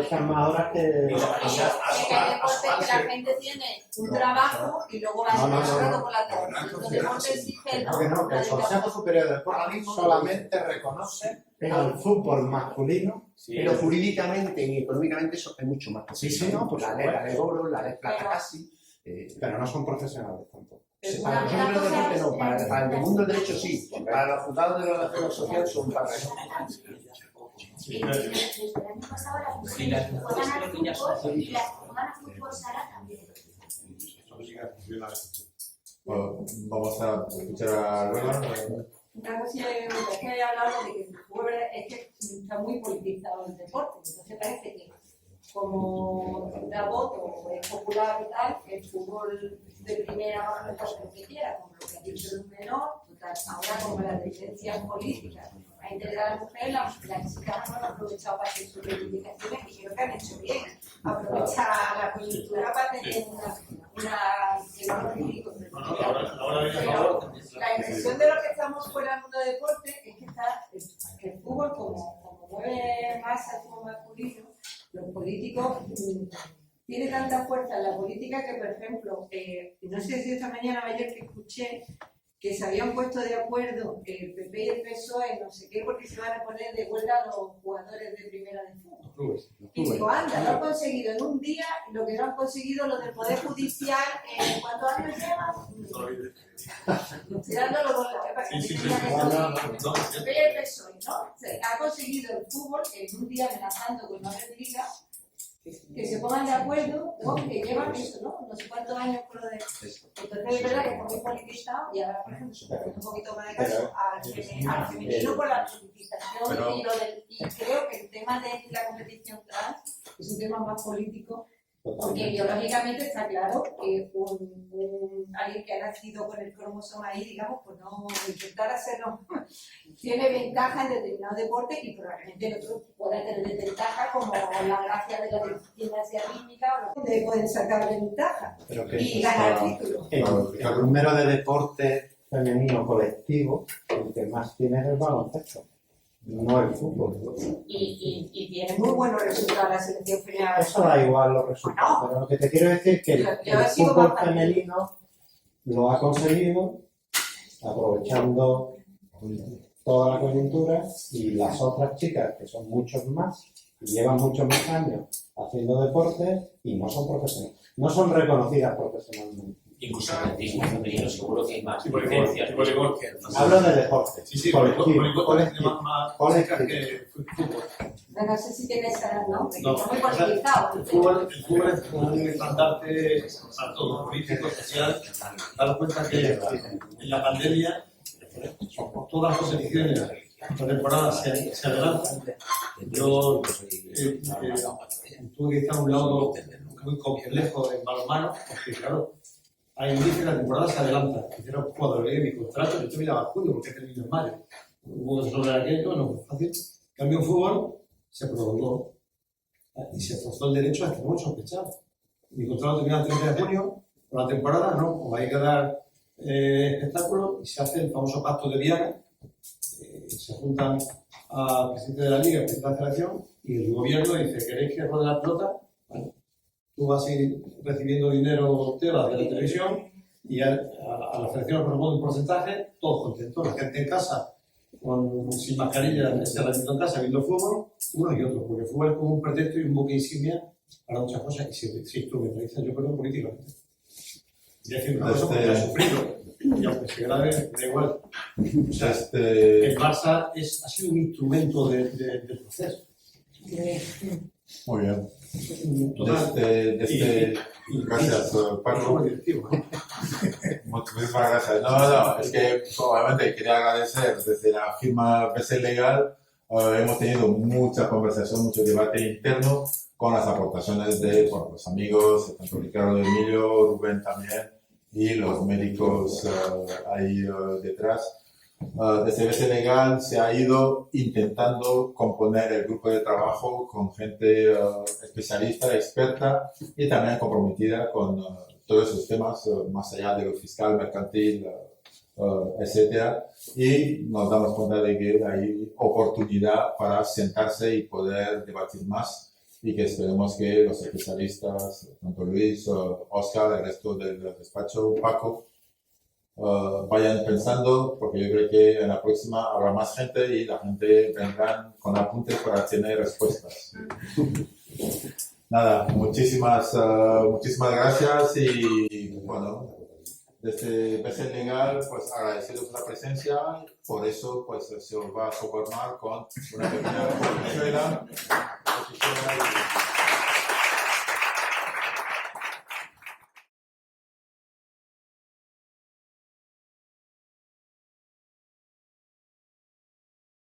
están más horas que... Que la gente tiene un trabajo y luego va a rato por la tarde. El deporte exige no, el Consejo Superior de Deportes solamente reconoce al fútbol masculino, pero jurídicamente y económicamente eso es mucho más. Sí, no, pues la ley oro, la ley plata casi. Pero no son profesionales tampoco. Para nosotros el deporte no, para el mundo del derecho sí, para los juzgados de la acción social son para eso. El año pasado las mujeres juegan al fútbol y las que juegan al fútbol sala también. Vamos a escuchar a Roland. Una cosa es que he hablado de que el fútbol es que está muy politizado el deporte, entonces parece que como da voto, es popular y tal, el fútbol de primera va a hacer lo que quiera, como lo que ha dicho el menor, total, ahora como las tendencias políticas a integrar a la mujer, las chicas no han aprovechado para hacer sus reivindicaciones y creo que han hecho bien. Aprovechar la coyuntura para tener la impresión de lo que estamos fuera del mundo del deporte es que el fútbol, como mueve más al fútbol masculino, los políticos tiene tanta fuerza en la política que, por ejemplo, no sé si esta mañana o ayer que escuché que se habían puesto de acuerdo el PP y el PSOE, no sé qué, porque se van a poner de huelga a los jugadores de primera de fútbol. Y digo, anda, lo han conseguido en un día lo que no han conseguido los del Poder Judicial en ¿cuántos años llevan? Tirando los dos lados, el PP y el PSOE, ¿no? Ha conseguido el fútbol en un día amenazando con no haber liga, que se pongan de acuerdo, ¿no? Que llevan eso, ¿no? No sé cuántos años con lo de... Entonces es verdad que está muy politizado y ahora, por ejemplo, se puede un poquito más de caso al femenino por la politización y creo que el tema de la competición trans es un tema más político, porque biológicamente está claro que alguien que ha nacido con el cromosoma ahí, digamos, pues no intentar hacerlo, tiene ventaja en determinados deportes y probablemente el otro pueda tener desventaja, como la gracia de la gimnasia rítmica, o donde pueden sacar ventaja y ganar títulos. El número de deporte femenino colectivo, el que más tiene es el baloncesto. No el fútbol. Y tiene muy buenos resultados la selección femenina. Eso da igual los resultados, pero lo que te quiero decir es que el fútbol femenino lo ha conseguido aprovechando toda la coyuntura, y las otras chicas, que son muchos más, y llevan muchos más años haciendo deporte y no son profesionales, no son reconocidas profesionalmente. Incluso en el atletismo femenino seguro que hay más voleibol, licencias. Hablo de deporte. Sí, colectivo, voleibol tiene más colectivo. que fútbol. No sé si tiene esa, ¿no? Porque No, está muy o sea, politizado. el fútbol es como un estandarte a todo, político, social. Daros cuenta que en la pandemia, por todas las competiciones, la temporada se adelantan. Yo tuve que estar a un lado muy complejo en balonmano, porque claro, hay un dice que la temporada se adelanta. Hicieron jugadores mi contrato, yo miraba a julio porque he tenido en mayo. Hubo que resolver aquello, no fue fácil. En cambio, en fútbol se prolongó y se forzó el derecho a que no sospechar. Mi contrato termina el 30 de junio, por la temporada no, os vais a dar espectáculos y se hace el famoso pacto de Viana. Se juntan al presidente de la liga, al presidente de la federación, y el gobierno dice: ¿queréis que rode la pelota? Bueno, tú vas a ir recibiendo dinero de la televisión y a la federación le propone un porcentaje, todos contentos, la gente en casa sin mascarilla, se repitiendo en casa viendo fútbol, uno y otro, porque el fútbol es como un pretexto y un buque insignia para muchas cosas y se instrumentaliza, yo creo, políticamente. Y es decir, una cosa porque ha sufrido, y aunque se grave, da igual. O sea, el Barça ha sido un instrumento del proceso. Muy bien. Total. Gracias, Paco. Muchísimas gracias. No, es que obviamente quería agradecer desde la firma BC Legal. Hemos tenido mucha conversación, mucho debate interno con las aportaciones de los amigos, tanto Ricardo, Emilio, Rubén también, y los médicos ahí detrás. Desde BC Legal se ha ido intentando componer el grupo de trabajo con gente especialista, experta y también comprometida con todos esos temas, más allá de lo fiscal, mercantil, etcétera. Y nos damos cuenta de que hay oportunidad para sentarse y poder debatir más, y que esperemos que los especialistas, tanto Luis, Oscar, el resto del despacho, Paco, vayan pensando, porque yo creo que en la próxima habrá más gente y la gente vendrá con apuntes para tener respuestas. Nada, muchísimas gracias, y bueno, desde BC Legal, pues agradecidos la presencia. Por eso pues se os va a sobornar con una pequeña Venezuela.